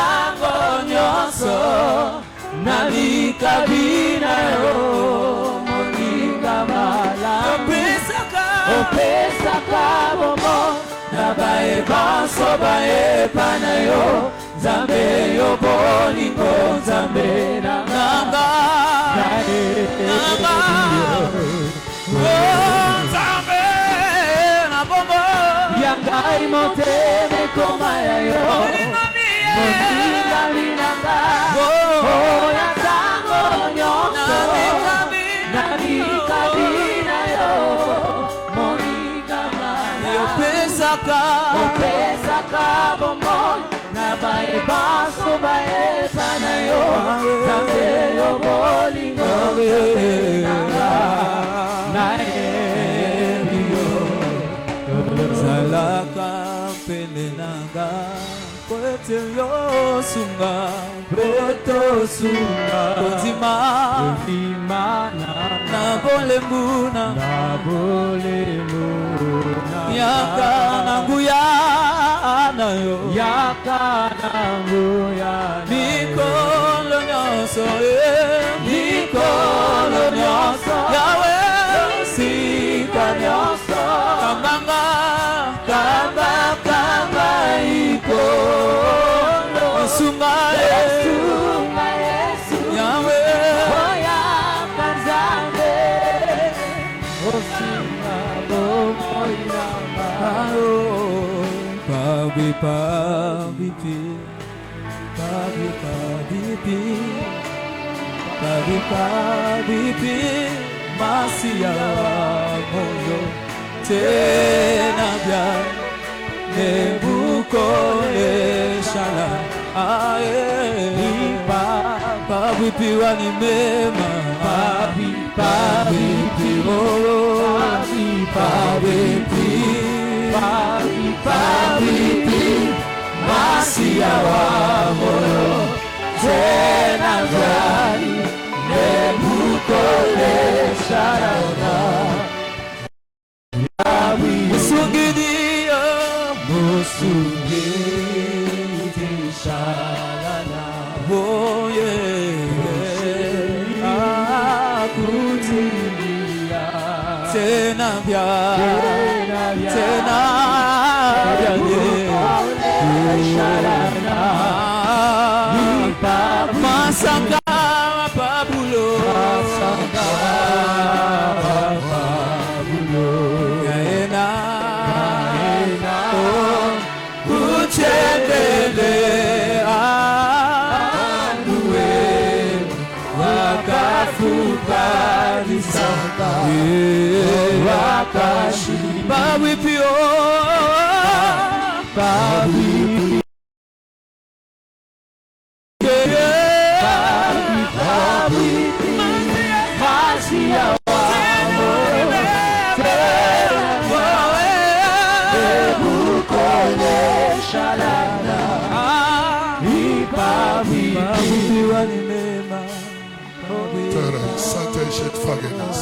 tango nyonso nalikabina yo moninga malamu opesaka bomo na baebanso baepa na yo Nzambe yo bolingo Nzambe na nanga Nzambe na bomo yangai moteme koma ya yo moninga linanga oya tango nyonso nalikabina yo moninga malamu opesaka bomo na baebanso baepa na yo Nzambe yo bolingo na yo zalaka pelenanga kwete yo sunga beto sunga kozima na bolembuna yaka na nguya na yo yaka na nguya mikolo nyonso yawe sika nyonso kambanga ikolo sunga Yesu yawe oyaka Nzambe osinga bomoinama Pabi masia moyo tena bia nebuko eshala pabi wani mema pabi masia moyo tena bia Nebukolesharana Musungidi Sharana Oh yeah Akutilia Tena bia Sharana Masanga Pabulo Gaena Uchendele Anue Wakafuka Nisanga Wakashi Bawipio Sainte forgiveness.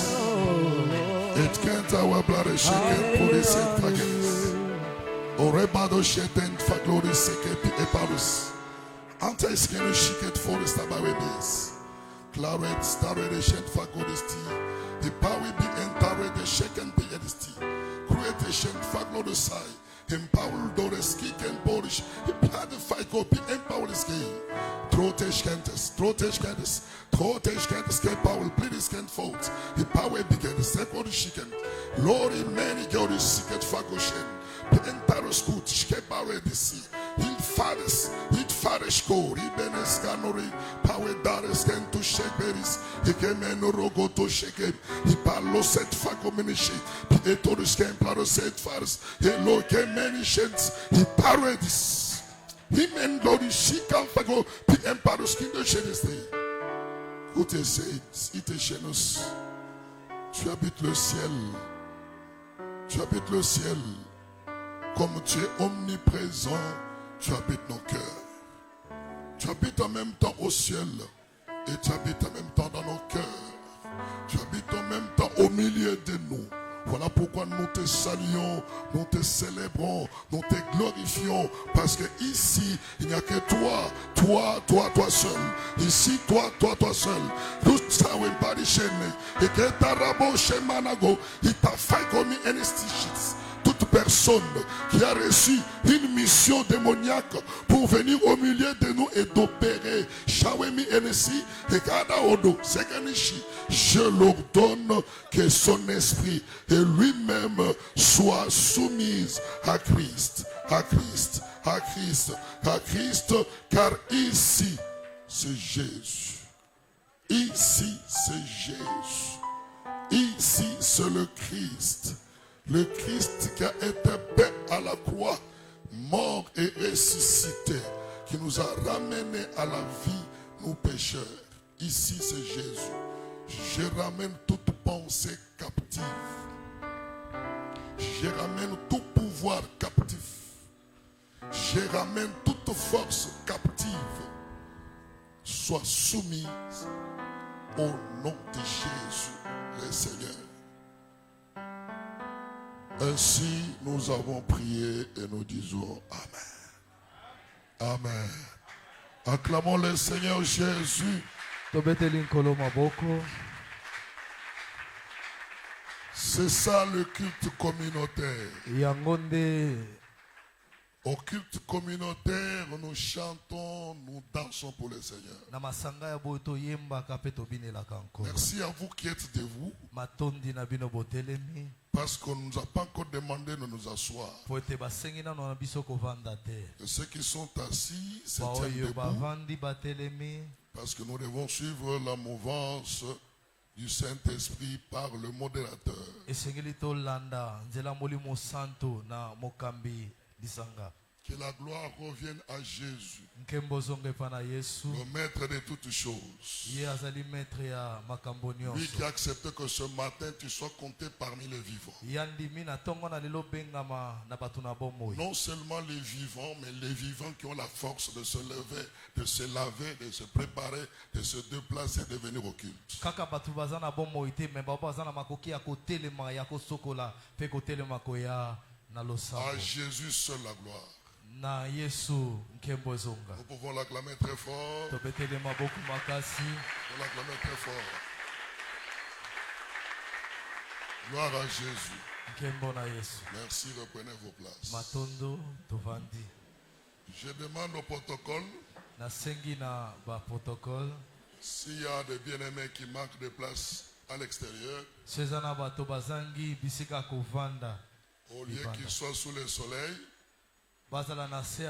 It can't our blood is shaken for the sake forgiveness. Orebado sheten faglori seke eparus. Ante skenu shiket forest abawebes. Claret starred the shed fagodisti. The power be entered the shaken be edisti. Create a shed faglodosai. Empower Doris kick and polish. He had the fight go be empowered this game. Trotesh cantus, power, please can't fault. The power began the second chicken. Lord, many God is sick at Fagoshen. The entire school, Shkebawe, the sea. Hit Farish go, Ribenes Ganori, power dares can to shake berries. He came in Rogo to shake him. He palo set Fagominishi. He told his camp, Paro set Faris. He look many sheds. He paradis. Him and Lord, she can't go. The emperor's kingdom shed. Où tu es, il est chez nous. Tu habites le ciel. Tu habites le ciel. Comme tu es omniprésent, tu habites nos cœurs. Tu habites en même temps au ciel. Et tu habites en même temps dans nos cœurs. Tu habites en même temps au milieu de nous. Voilà pourquoi nous te saluons, nous te célébrons, nous te glorifions. Parce que ici, il n'y a que toi, toi seul. Ici, toi seul. Tout ça, oui, pas de chaîne. Et que ta rabo chez Manago, il t'a fait comme un estichis. Toute personne qui a reçu une mission démoniaque pour venir au milieu de nous et d'opérer, Shawemi Enesi et Kadaodo, Sekanishi, je l'ordonne que son esprit et lui-même soient soumis à Christ, à Christ, à Christ, à Christ, car ici, c'est Jésus. Ici, c'est Jésus. Ici, c'est le Christ. Le Christ qui a été peint à la croix, mort et ressuscité, qui nous a ramenés à la vie, nous pécheurs. Ici, c'est Jésus. Je ramène toute pensée captive. Je ramène tout pouvoir captif. Je ramène toute force captive. Sois soumise au nom de Jésus, le Seigneur. Ainsi, nous avons prié et nous disons Amen. Amen. Acclamons le Seigneur Jésus. C'est ça le culte communautaire. Au culte communautaire, nous chantons, nous dansons pour le Seigneur. Merci à vous qui êtes debout. Parce qu'on ne nous a pas encore demandé de nous asseoir. Et ceux qui sont assis se tiennent debout. Parce que nous devons suivre la mouvance du Saint-Esprit par le modérateur. Que la gloire revienne à Jésus, le maître de toutes choses. Lui qui a accepté que ce matin tu sois compté parmi les vivants. Non seulement les vivants, mais les vivants qui ont la force de se lever, de se laver, de se préparer, de se déplacer, de venir au culte. À Jésus seul la gloire. Nous pouvons l'acclamer très fort. Nous l'acclamer très fort. Gloire à Jésus. Merci, reprenez vos places. Je demande au protocole s'il y a des bien-aimés qui manquent de place à l'extérieur, au lieu qu'ils soient sous le soleil,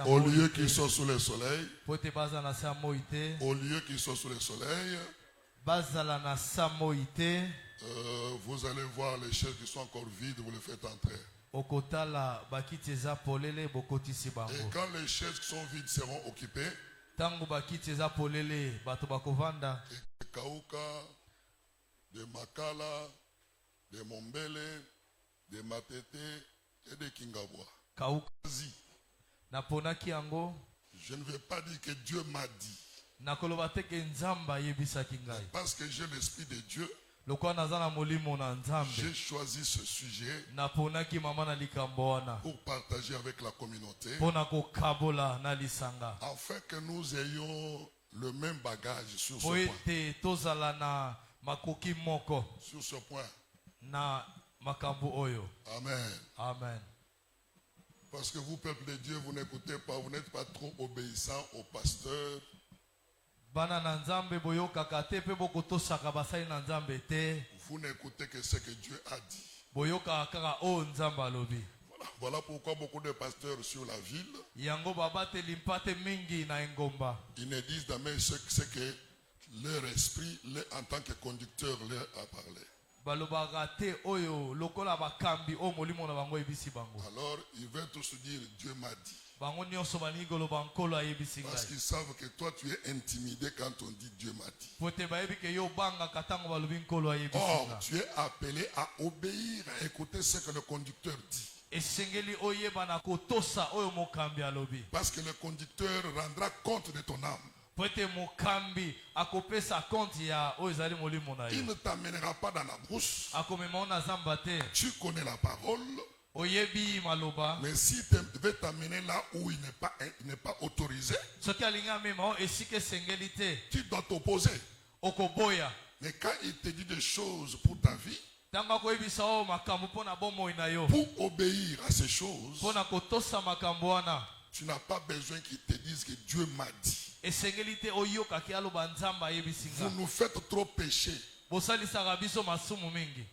au lieu qu'ils soient sous le soleil, au lieu qu'ils soient sous le soleil, vous allez voir les chaises qui sont encore vides, vous les faites entrer. Et quand les chaises qui sont vides seront occupées, de Kauka, de Makala, de Mombele, de Matete et de Kingabwa. Je ne vais pas dire que Dieu m'a dit. Parce que j'ai l'esprit de Dieu, j'ai choisi ce sujet pour partager avec la communauté, afin que nous ayons le même bagage sur ce point. Sur ce point. Amen. Amen. Parce que vous, peuple de Dieu, vous n'écoutez pas, vous n'êtes pas trop obéissant au pasteur. Vous n'écoutez que ce que Dieu a dit. Voilà pourquoi beaucoup de pasteurs sur la ville, ils ne disent jamais ce que leur esprit, en tant que conducteur, leur a parlé. Alors, ils veulent tous dire Dieu m'a dit. Parce qu'ils savent que toi tu es intimidé quand on dit Dieu m'a dit. Or, tu es appelé à obéir, à écouter ce que le conducteur dit. Parce que le conducteur rendra compte de ton âme. Il ne t'amènera pas dans la brousse. Tu connais la parole. Mais si tu veux t'amener là où il n'est pas autorisé, tu dois t'opposer. Mais quand il te dit des choses pour ta vie, pour obéir à ces choses, tu n'as pas besoin qu'il te dise que Dieu m'a dit. Vous nous faites trop pécher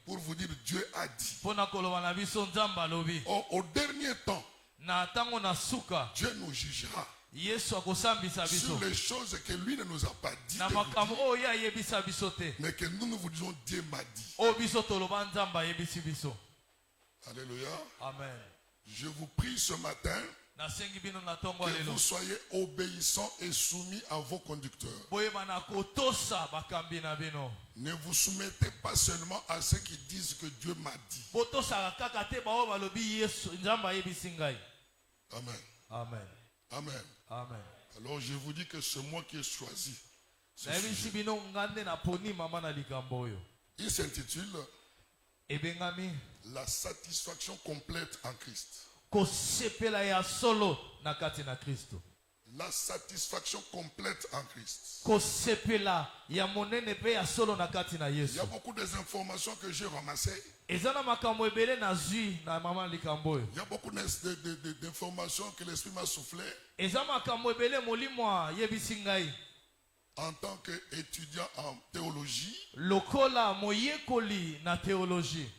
pour vous dire Dieu a dit. Au dernier temps, Dieu nous jugera sur les choses que lui ne nous a pas dit, mais que nous vous disons Dieu m'a dit. Alléluia. Amen. Je vous prie ce matin que vous soyez obéissants et soumis à vos conducteurs. Ne vous soumettez pas seulement à ceux qui disent que Dieu m'a dit. Amen. Amen. Amen. Amen. Alors je vous dis que c'est moi qui ai choisi. Il s'intitule La satisfaction complète en Christ. La satisfaction complète en Christ. Il y a beaucoup d'informations que j'ai ramassées. Il y a beaucoup d'informations que l'Esprit m'a soufflé. En tant qu'étudiant en théologie,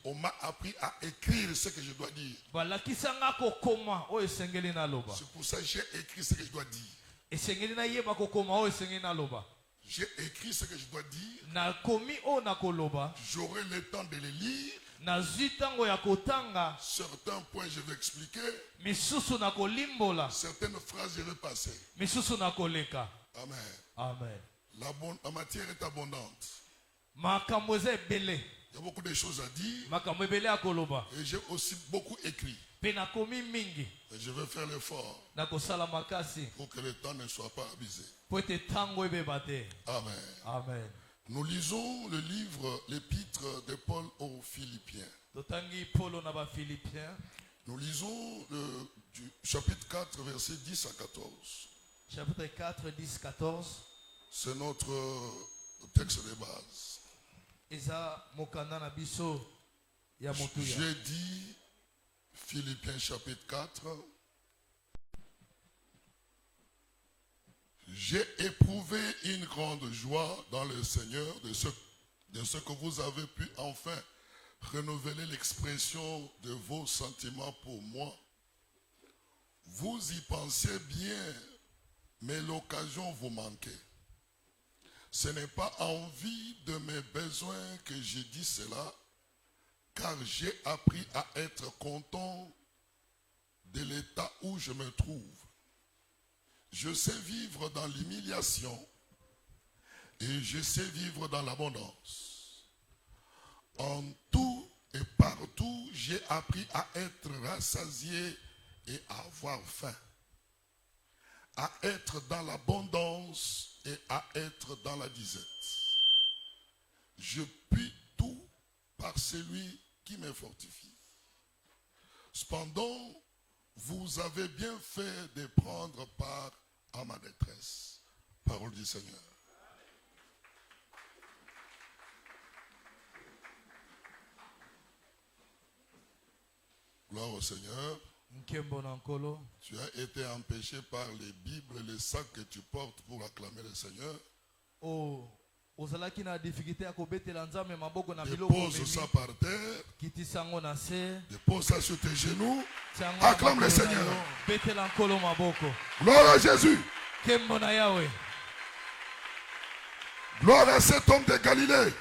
on m'a appris à écrire ce que je dois dire. C'est pour ça que j'ai écrit ce que je dois dire. J'ai écrit ce que je dois dire. J'aurai le temps de les lire. Certains points je vais expliquer. Certaines phrases je vais passer. Amen. Amen. La matière est abondante. Il y a beaucoup de choses à dire. Et j'ai aussi beaucoup écrit. Et je vais faire l'effort pour que le temps ne soit pas abusé. Amen. Amen. Nous lisons le livre, l'épître de Paul aux Philippiens. Nous lisons du chapitre 4, versets 10 à 14. Chapitre 4, 10, 14. C'est notre texte de base. J'ai dit Philippiens chapitre 4. J'ai éprouvé une grande joie dans le Seigneur de ce que vous avez pu enfin renouveler l'expression de vos sentiments pour moi. Vous y pensez bien, mais l'occasion vous manquait. Ce n'est pas en vue de mes besoins que je dis cela, car j'ai appris à être content de l'état où je me trouve. Je sais vivre dans l'humiliation et je sais vivre dans l'abondance. En tout et partout, j'ai appris à être rassasié et à avoir faim, à être dans l'abondance et à être dans la disette. Je puis tout par celui qui me fortifie. Cependant, vous avez bien fait de prendre part à ma détresse. Parole du Seigneur. Gloire au Seigneur. Tu as été empêché par les Bibles et les sacs que tu portes pour acclamer le Seigneur. Dépose ça par terre. Dépose ça sur tes genoux. Acclame le Seigneur. Gloire à Jésus. Gloire à cet homme de Galilée.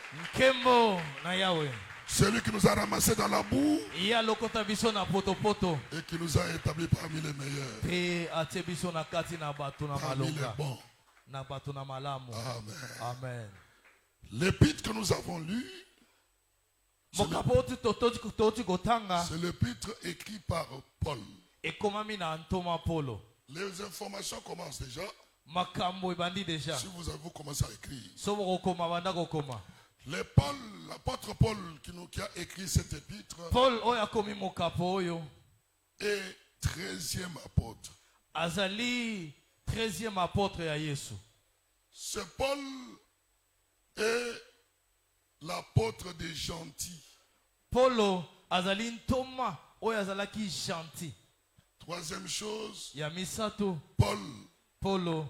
Celui qui nous a ramassés dans la boue et qui nous a établis parmi les meilleurs, parmi les bons. Amen. Amen. L'épître que nous avons lu, c'est l'épître écrit par Paul. Les informations commencent déjà. makambo ebandi déjà. Si vous avez commencé à écrire. Sobo kokoma banda kokoma. L'apôtre Paul qui a écrit cet épître Paul oya komi mokapo oyo est 13e apôtre. azali 13e apôtre ya Yesu. Ce Paul est l'apôtre des gentils. Paulo azali ntoma oyo azalaki gentil. Troisième chose, Ya misato Paul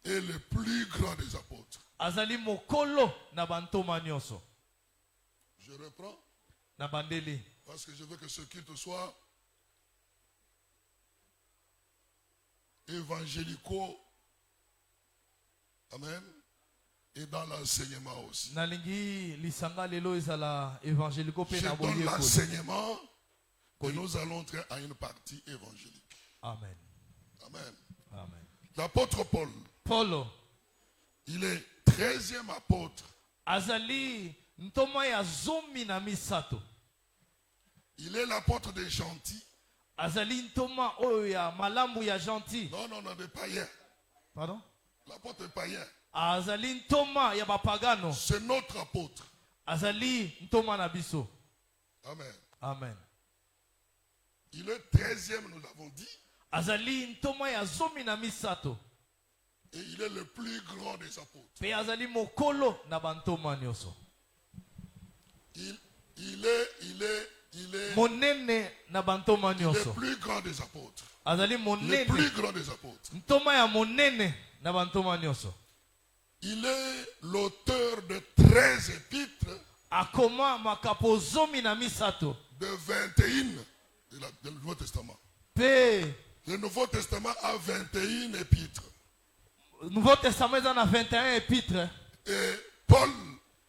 est le plus grand des apôtres. azali mokolo na bantoma nyonso. Je reprends Na bandeli. parce que je veux que ce culte soit évangélico. Amen. Et dans l'enseignement aussi. Nalingi lisanga lelo ezala évangélico pe na Je boye donne ko. l'enseignement que nous allons entrer à une partie évangélique. Amen. Amen. Amen. L'apôtre Paul, Paulo il est 13e apôtre. azali ntoma ya zomi na misato. Il est l'apôtre des gentils. Azali ntoma oyo ya malamu ya gentil. Non, des païens. Pardon? L'apôtre païen. Azali ntoma ya bapagano. C'est notre apôtre. Azali ntoma na biso. Amen. Amen. Il est 13e, nous l'avons dit. Azali ntoma ya zomi na misato. Et il est le plus grand des apôtres. Pe azali mokolo na bantoma nyonso. Il est Monene na bantoma le nyonso. plus grand des apôtres. Azali Le monene. plus grand des apôtres. Ntoma ya monene na bantoma nyonso. Il est l'auteur de 13 épîtres, Akoma makapo zomi na misato. de 21 du Nouveau Testament. Pe Le Nouveau Testament a 21 épîtres. Nouveau Testament eza na 21 épîtres. Et Paul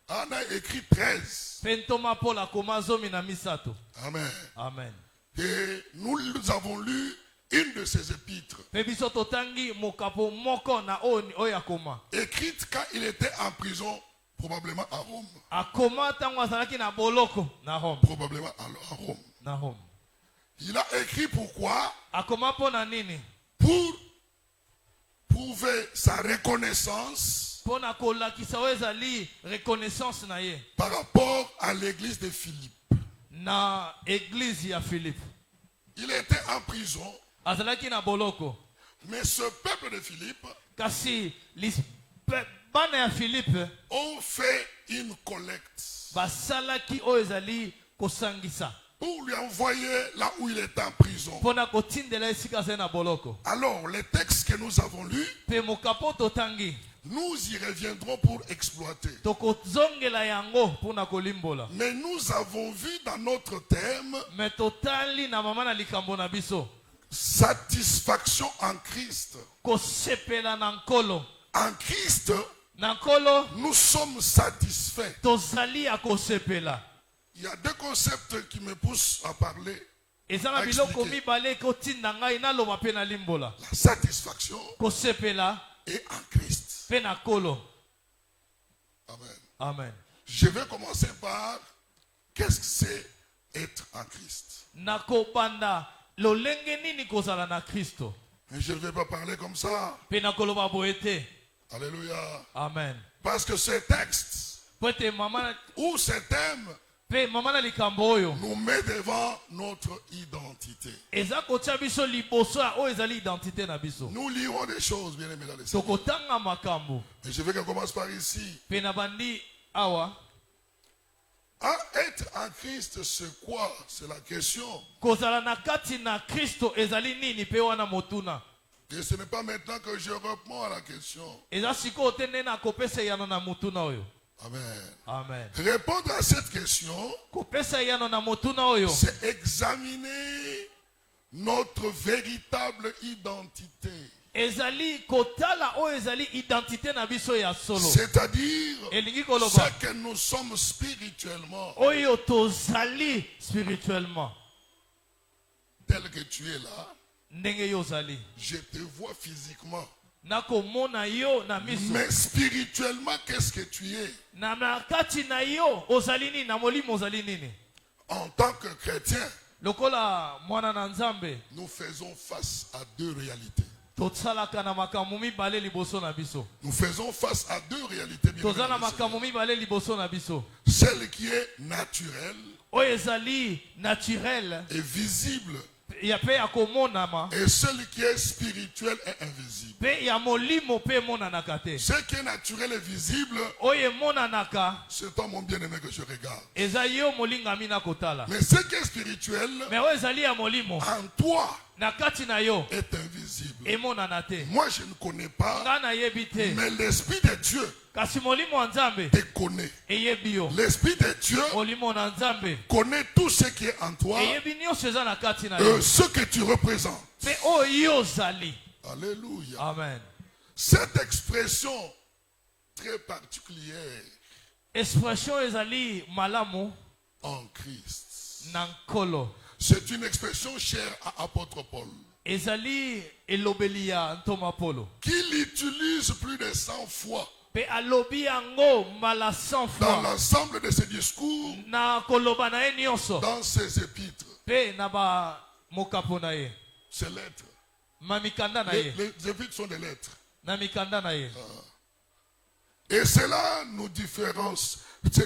en a écrit 13. Pe ntoma Paul akoma zomi na misato. Amen. Amen. Et nous avons lu une de ces épîtres, Pe biso totangi mokapo moko na oyo akoma. écrite quand il était en prison, probablement à Rome. Akoma tango azalaki na boloko na Rome. Probablement à Rome. Na Rome. Il a écrit pourquoi? Akoma pona nini? Pour prouver sa reconnaissance Pona kolakisa oyo ezali reconnaissance na ye. par rapport à l'église de Philippe. Na église ya Philippe. Il était en prison, Azalaki na boloko. mais ce peuple de Philippe Kasi bana ya Philippe ont fait une collecte basalaki oyo ezali kosangisa. pour lui envoyer là où il est en prison. Pona kotindela esika azali na boloko. Alors, les textes que nous avons lus, Pe mokapo totangi. nous y reviendrons pour exploiter. Tokozongela yango pona kolimbola. Mais nous avons vu dans notre thème Me totali na mama na likambo na biso. satisfaction en Christ. Kosepela na nkolo. En Christ, Na nkolo nous sommes satisfaits. tozali ya kosepela. Il y a deux concepts qui me poussent à parler. Eza na biloko mibale kotinda ngai naloba pe na limbola. La satisfaction Kosepela est en Christ. pe na nkolo. Amen. Amen. Je vais commencer par qu'est-ce que c'est être en Christ. Nakobanda lolenge nini kozala na Kristo. Mais je ne vais pas parler comme ça. Pe na koloba boete. Alléluia. Amen. Parce que ce texte Poete mama ou ce thème pe mama na likambo oyo. nous met devant notre identité. Eza kotia biso liboso ya oyo ezali identité na biso. Nous lirons des choses, bien aimés dans les Seigneur. Tokotanga makambo. Mais je veux qu'on commence par ici. Pe na bandi awa. Être en Christ, c'est quoi? C'est la question. Kozala na kati na Kristo ezali nini pe wana motuna. Et ce n'est pas maintenant que je réponds à la question. Eza siko tene na kopesa yano na motuna oyo. Amen. Amen. Répondre à cette question, Kopesa yano na motuna oyo. c'est examiner notre véritable identité. Ezali kotala oyo ezali identité na biso ya solo. C'est-à-dire Elingi ce koloba. que nous sommes spirituellement. Oyo tozali spirituellement. Tel que tu es là, Ndenge yo zali. je te vois physiquement. Nakomona yo na miso. Mais spirituellement, qu'est-ce que tu es? Na kati na yo ozali nini na molimo ozali nini. En tant que chrétien, Lokola mwana na Nzambe. nous faisons face à deux réalités. Totsalaka na makambo mibale liboso na biso. Nous faisons face à deux réalités. Toza na makambo mibale liboso na biso. Celle qui est naturelle Oyo ezali naturel et visible, ya pe ya komonama et celle qui est spirituelle et invisible. pe ya molimo pe emonanaka te. Ce qui est naturel et visible, Oyo emonanaka c'est toi mon bien-aimé que je regarde. eza yo molingami na kotala. Mais ce qui est spirituel, Mais oyo ezali ya molimo en toi, na kati na yo est invisible. emonana te. Moi, je ne connais pas, Nga nayebi te. mais l'Esprit de Dieu Kasi molimo wa Nzambe te connaît. eyebi yo. L'Esprit de Dieu Molimo na Nzambe connaît tout ce qui est en toi, eyebi nyonso eza na kati na yo. ce que tu représentes. Pe oyo yo ozali. Alléluia. Amen. Cette expression très particulière Expression ezali malamu en Christ, na nkolo. c'est une expression chère à apôtre Paul, Ezali elobeli ya ntoma Polo. qu'il utilise plus de 100 fois Pe alobi yango mbala 100 dans fois. l'ensemble de ses discours, Na koloba na ye nyonso. dans ses épîtres, Pe na ba mokapo na ye. ses lettres. Ma mikanda na Les, ye. les épîtres sont des lettres. Na mikanda na ye. Et cela nous différencie,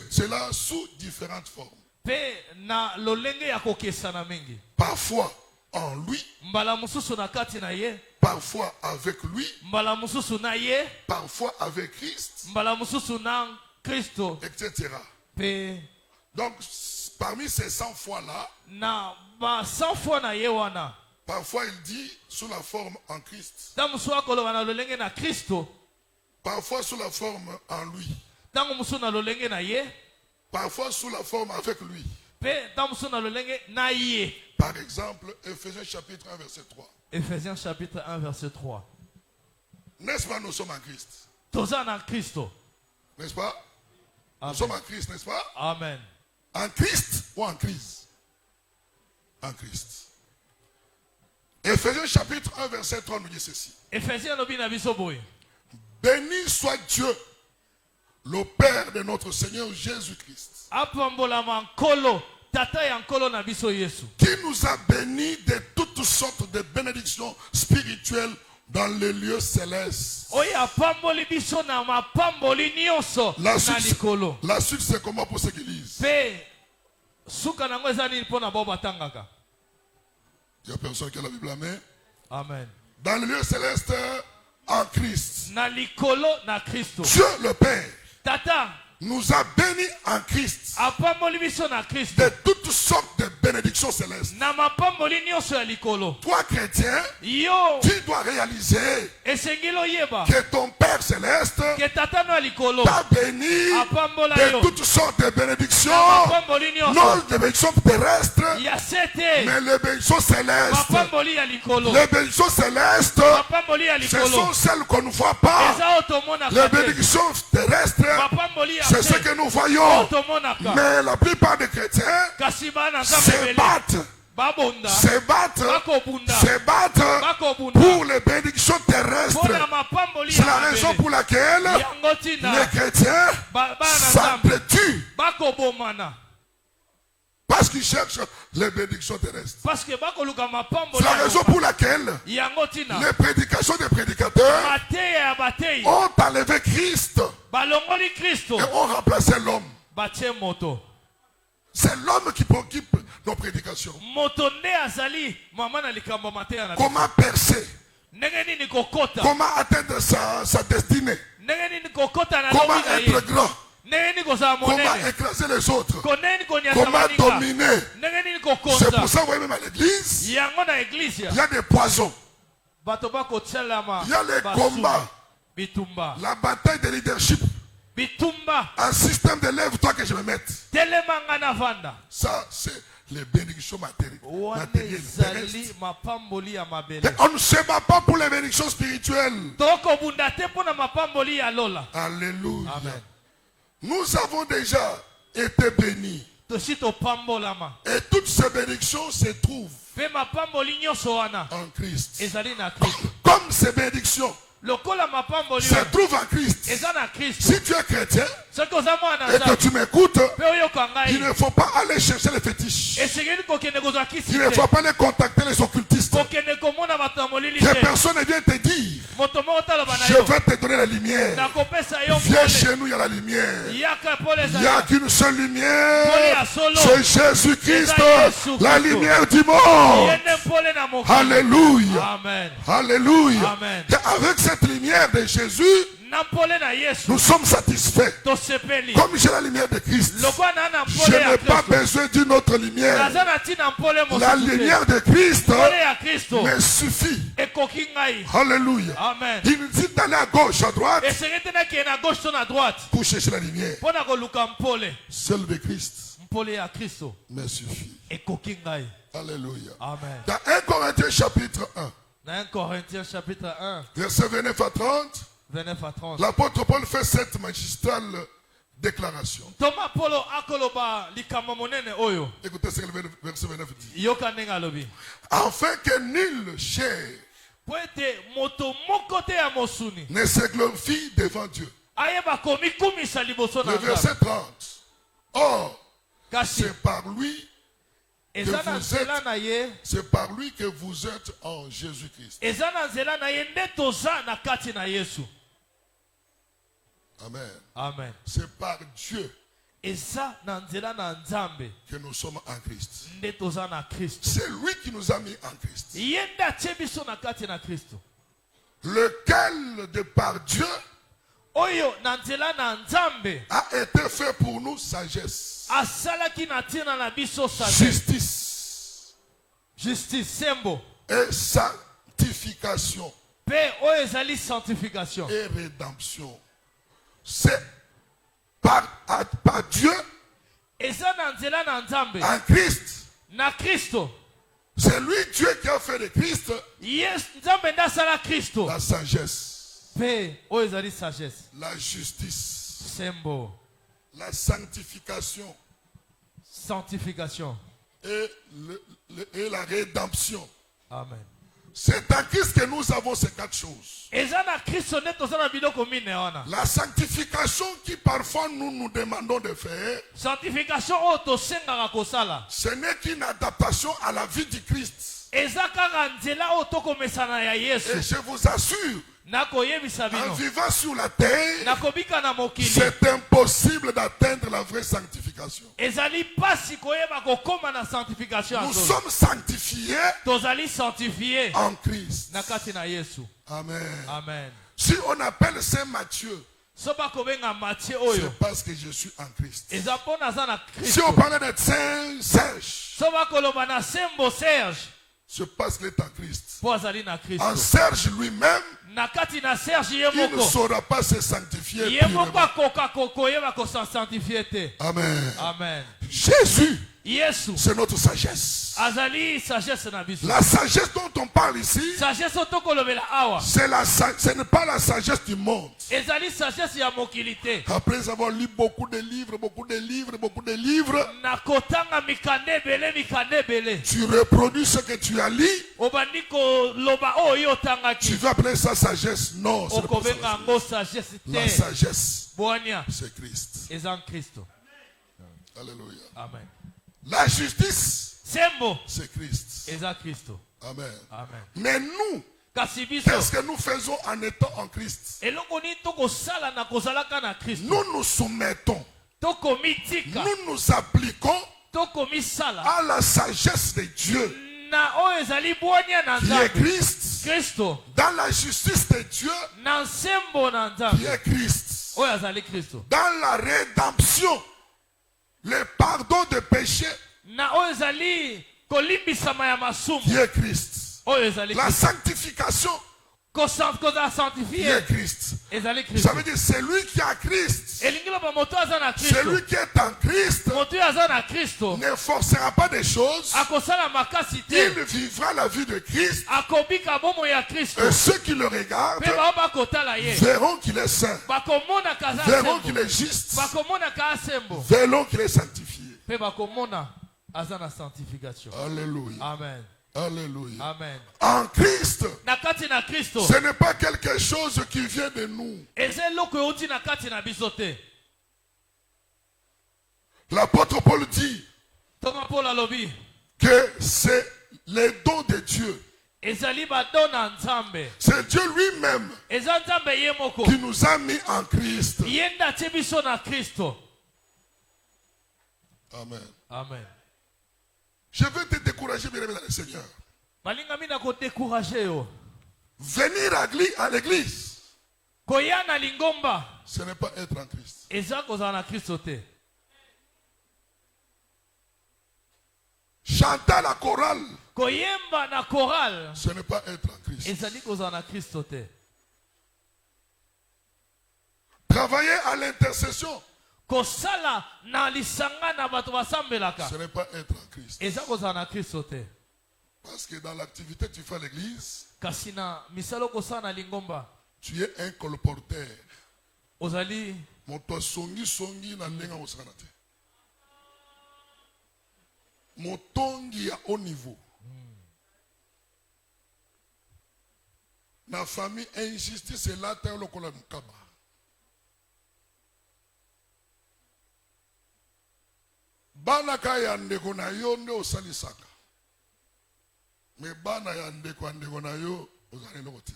cela sous différentes formes. Pe na lolenge ya kokesana mingi. Parfois en lui, Mbala mususu na kati na ye. parfois avec lui, Mbala mususu na ye. parfois avec Christ, Mbala mususu na Kristo. etc. Pe Donc, parmi ces 100 fois-là, na ba 100 fois na ye wana. parfois il dit sous la forme en Christ, Tango musu akoloba na lolenge na Kristo. parfois sous la forme en lui, Tango musu na lolenge na ye. parfois sous la forme avec lui. Pe tango musu na lolenge na ye. Par exemple, Ephésiens chapitre 1, verset 3. Ephésiens chapitre 1 verset 3. N'est-ce pas, nous sommes en Christ? Toza na Kristo. N'est-ce pas? Nous Amen. sommes en Christ, n'est-ce pas? Amen. En Christ ou en crise? En Christ. Ephésiens chapitre 1, verset 3 nous dit ceci. Ephésiens lobi na biso boye. Béni soit Dieu, le Père de notre Seigneur Jésus-Christ, Apambolama nkolo. Tata ya nkolo na biso Yesu. qui nous a bénis de toutes sortes de bénédictions spirituelles dans les lieux célestes. Oya apamboli biso na mapamboli nyonso La na suite, likolo. la suite c'est comment pour ceux qui lisent? Pe suka nango eza nini mpo na bao batangaka. Il y a personne qui a la Bible à main. Amen. Dans les lieux célestes, en Christ, Na likolo na Kristo. Dieu le Père Tata nous a bénis en Christ apamboli biso na Kristo. de toutes sortes de bénédictions célestes. Na mapamboli nyonso ya likolo. Toi, chrétien, Yo tu dois réaliser esengeli oyeba que ton Père céleste ke tata no ya likolo t'a béni apambola de yo toutes sortes de bénédictions, na mapamboli non nyonso des bénédictions terrestres, ya sete mais les bénédictions célestes. mapamboli ya likolo. Les bénédictions célestes, Mapamboli ya ce likolo sont celles qu'on ne voit pas. eza oyo tomonaka Les te. bénédictions terrestres, Mapamboli ya c'est ce se que nous oyo voyons. tomonaka. Mais la plupart des chrétiens Kasi bana nzambe se ebele battent, babonda se battent, bakobunda se battent bakobunda pour les bénédictions terrestres. mpona mapamboli C'est ya la raison mabele pour laquelle yango les ntina chrétiens bana nzambe s'entretuent bakobomana parce qu'ils cherchent les bénédictions terrestres. parce que bakoluka mapamboli C'est la ya raison mokili. pour laquelle yango ntina les prédications des prédicateurs mateya ya batei ont enlevé Christ balongoli Kristo et ont remplacé l'homme. batie moto. C'est l'homme qui préoccupe nos prédications. Moto nde azali mama na likambo mateya na biso. Comment percer? Ndenge nini kokota Comment atteindre sa destinée? ndenge nini kokota na Comment lobi na ye être grand? ndenge nini kozala Comment monene écraser les autres? koneni konyata Comment maninga dominer? ndenge nini C'est pour kokonza ça, vous voyez même à l'église, yango na eglise il y a des poisons. bato bakotialama Il y a les basumu. combats. bitumba La bataille de leadership. bitumba Un système de lève-toi que je me mette. telemanga na vanda Ça, c'est les bénédictions wana matérielles. ezali terrestres. mapamboli ya Et mabele on ne se bat pas pour les bénédictions spirituelles. tokobunda te mpo na mapamboli ya lola. Alléluia. Amen. Nous avons déjà été bénis. tosi topambolama Et toutes ces bénédictions se trouvent mpe mapamboli nyonso wana en Christ. ezali na kristo Comme ces bénédictions lokola mapamboli se wana trouvent en Christ. eza na kristo Si tu es chrétien soki oza mwana et que nzambe tu m'écoutes, mpe oyoka il ngai ne faut pas aller chercher les fétiches. esengeli kokende kozwa kisi Il ne te faut pas aller contacter les occultistes. kokende komona bato ya molili Que te personne ne vienne te dire moto moko taloba na Je yo vais te donner la lumière. nakopesa yo Viens mpole chez nous, il y a la lumière. yaka mpole Il n'y ezali a qu'une seule lumière. mpole ya solo C'est Jésus-Christ, Eza Yesu la Kristo. lumière du monde. ye nde mpole na mokili Alléluia. amen Alléluia. Amen. Et avec cette lumière de Jésus, na mpole na yesu nous sommes satisfaits. tosepeli Comme j'ai la lumière de Christ, lokwa na na je mpole ya n'ai pas kristo besoin d'une autre lumière. naza na ntina mpole La mosusu te lumière de Christ mpole ya kristo me suffit. ekoki ngai Alléluia. amen Il nous dit d'aller à gauche, à droite esengeli te nakende na gauche to na droite pour chercher la lumière. mpo na koluka mpole Seul de Christ mpole ya kristo me suffit. ekoki ngai Alléluia. amen Dans 1 Corinthiens chapitre 1, na 1 Corinthiens chapitre 1 verset 29 à 30, 29 à 30 l'apôtre Paul fait cette magistrale déclaration. toma polo akoloba likambo monene oyo Écoutez ce que le verset 29 dit. yoka ndenge alobi Afin que nulle chair po ete moto moko te ya mosuni ne se glorifie devant Dieu. ayeba komikumisa liboso na Le nzambe verset 30. Or, kasi c'est par lui, eza na vous nzela êtes- na ye c'est par lui que vous êtes en Jésus-Christ. eza na nzela na ye nde toza na kati na yesu Amen. amen C'est par Dieu eza na nzela na nzambe que nous sommes en Christ. nde toza na kristo C'est lui qui nous a mis en Christ. ye nde atie biso na kati na kristo Lequel de par Dieu oyo na nzela na nzambe a été fait pour nous sagesse, asalaki na ntina na biso sagesse justice justice sembo et sanctification mpe oyo ezali sanctification et rédemption. C'est par Dieu eza na nzela na nzambe en Christ. na kristo C'est lui Dieu qui a fait de Christ yes nzambe nde asala kristo la sagesse, mpe oyo ezali sagesse la justice, sembo la sanctification sanctification et, et la rédemption. amen C'est en Christ que nous avons ces quatre choses. eza na kristo nde toza na biloko mine wana La sanctification qui parfois nous demandons de faire, sanctification oyo tosengaka kosala ce n'est qu'une adaptation à la vie du Christ. eza kaka nzela oyo tokomesana ya Et yesu je vous assure, nakoyebisa en bino vivant sur la terre, nakobika na mokili c'est impossible d'atteindre la vraie sanctification. ezali mpasi koyeba kokóma na sanctification ya Nous solo sommes sanctifiés tozali sanctifie en Christ. na kati na yesu Amen. amen Si on appelle Saint Matthieu, so bakobenga matie c'est oyo parce que je suis en Christ. eza mpo naza na Si on kristo parle de Saint Serge, so bakoloba na sembo serge c'est parce qu'il est en Christ. mpo azali na En kristo Serge lui-même, na kati na serge ye il ne moko saura pas se sanctifier ye moko purement. akoka koyeba kosanctifie te Amen. amen Jésus, yesu c'est notre sagesse. azali sagesse na biso La sagesse dont on parle ici, sagesse oyo tokolobela awa ce n'est pas la sagesse du monde. ezali sagesse ya mokili te Après avoir lu beaucoup de livres, na kotanga mikanda ebele tu reproduis ce que tu as lu, obandi koloba oyo yo tu otangaki veux appeler ça sagesse. Non, ce n'est pas okobenga ça. yango sagesse La te sagesse, bwania c'est Christ. eza nkristo Alléluia. amen La justice, sembo c'est Christ. eza kristo Amen. amen Mais nous, kasi biso qu'est-ce que nous faisons en étant en Christ? eloko nini tokosala na kozalaka na kristo Nous nous soumettons, tokomitika nous nous appliquons tokomisala à la sagesse de Dieu, na oyo ezali bwania na qui est nzambe Christ, kristo dans la justice de Dieu, na nsembo na qui nzambe est Christ, oyo azali kristo dans la rédemption, le pardon des péchés, na oyo ezali kolimbisama ya masumu qui est Christ, oyo ezali la kristo sanctification, kozala qui sanctifie est Christ. ezali kristo Ça veut dire c'est lui qui a Christ, elingi loba moto aza na kristo celui qui est en Christ moto oyo aza na kristo ne forcera pas des choses, akosala makasi te il vivra la vie de Christ, akobika bomoi ya kristo et ceux qui le regardent mpe bao bakotala ye verront qu'il est saint, bakomonaka aza verront qu'il sembo est juste, bakomonaka asembo verront qu'il est sanctifié. mpe bakomona aza na sanctification Alléluia. amen Alléluia. amen En Christ, na kati na kristo ce n'est pas quelque chose qui vient de nous. eza eloko euti na kati na biso te L'apôtre Paul dit toma mpolo alobi que c'est les dons de Dieu. ezali badona nzambe. C'est Dieu lui-même Eza nzambe ye moko. qui nous a mis en Christ. Yenda tie biso na Kristo. Amen. Amen. Je veux te décourager, bien-aimé dans le Seigneur. Balinga mina ko décourager yo. Venir à l'église, Koya na lingomba. ce n'est pas être en Christ. Eza kozala na Kristo te. Chanter à la chorale, Koyemba na chorale. ce n'est pas être en Christ. Ezali kozala na Kristo te. Travailler à l'intercession, Kosala na lisanga na bato basambelaka. ce n'est pas être en Christ. Eza kozala na Kristo te. Parce que dans l'activité que tu fais à l'église, Kasi na misalo kosala na lingomba. tu es un colporteur. Ozali Moto songi na ndenga osana te. Motongi à haut niveau. Na famille injustice c'est là te lokola mukaba. Bana kaya ndeko na yo nde osalisaka. Me bana ya ndeko na yo ozali lokote.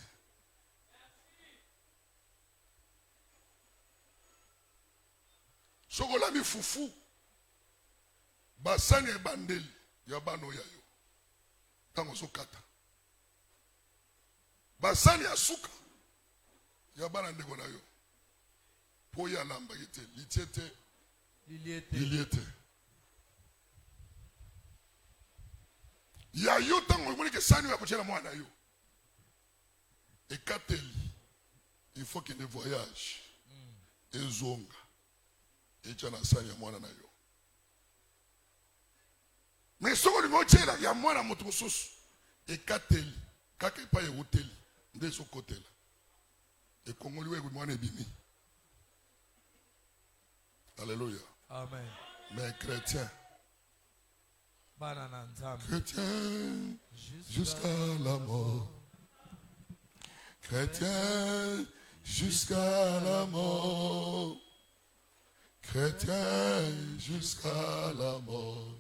Sokola mi fufu. Basani e bandeli ya bano ya yo. Tango so kata. Basani ya suka ya bana ndeko na yo. Po ya lamba yete litiete liliete. Ya yo tango mwini ke sani ya kuchela mwana yo. E kateli. Il faut qu'il y ait des voyages. Et zonga. Et tchana sani ya mwana na yo. Mais ce que nous avons dit, il y a moins de motos et kateli, kake pa hôtel, de ce côté-là. Et comme on lui a dit, alléluia. Amen. Mais chrétien, Banana nzambe. chrétien jusqu'à la mort. Chrétien jusqu'à la mort. Chrétien jusqu'à la mort.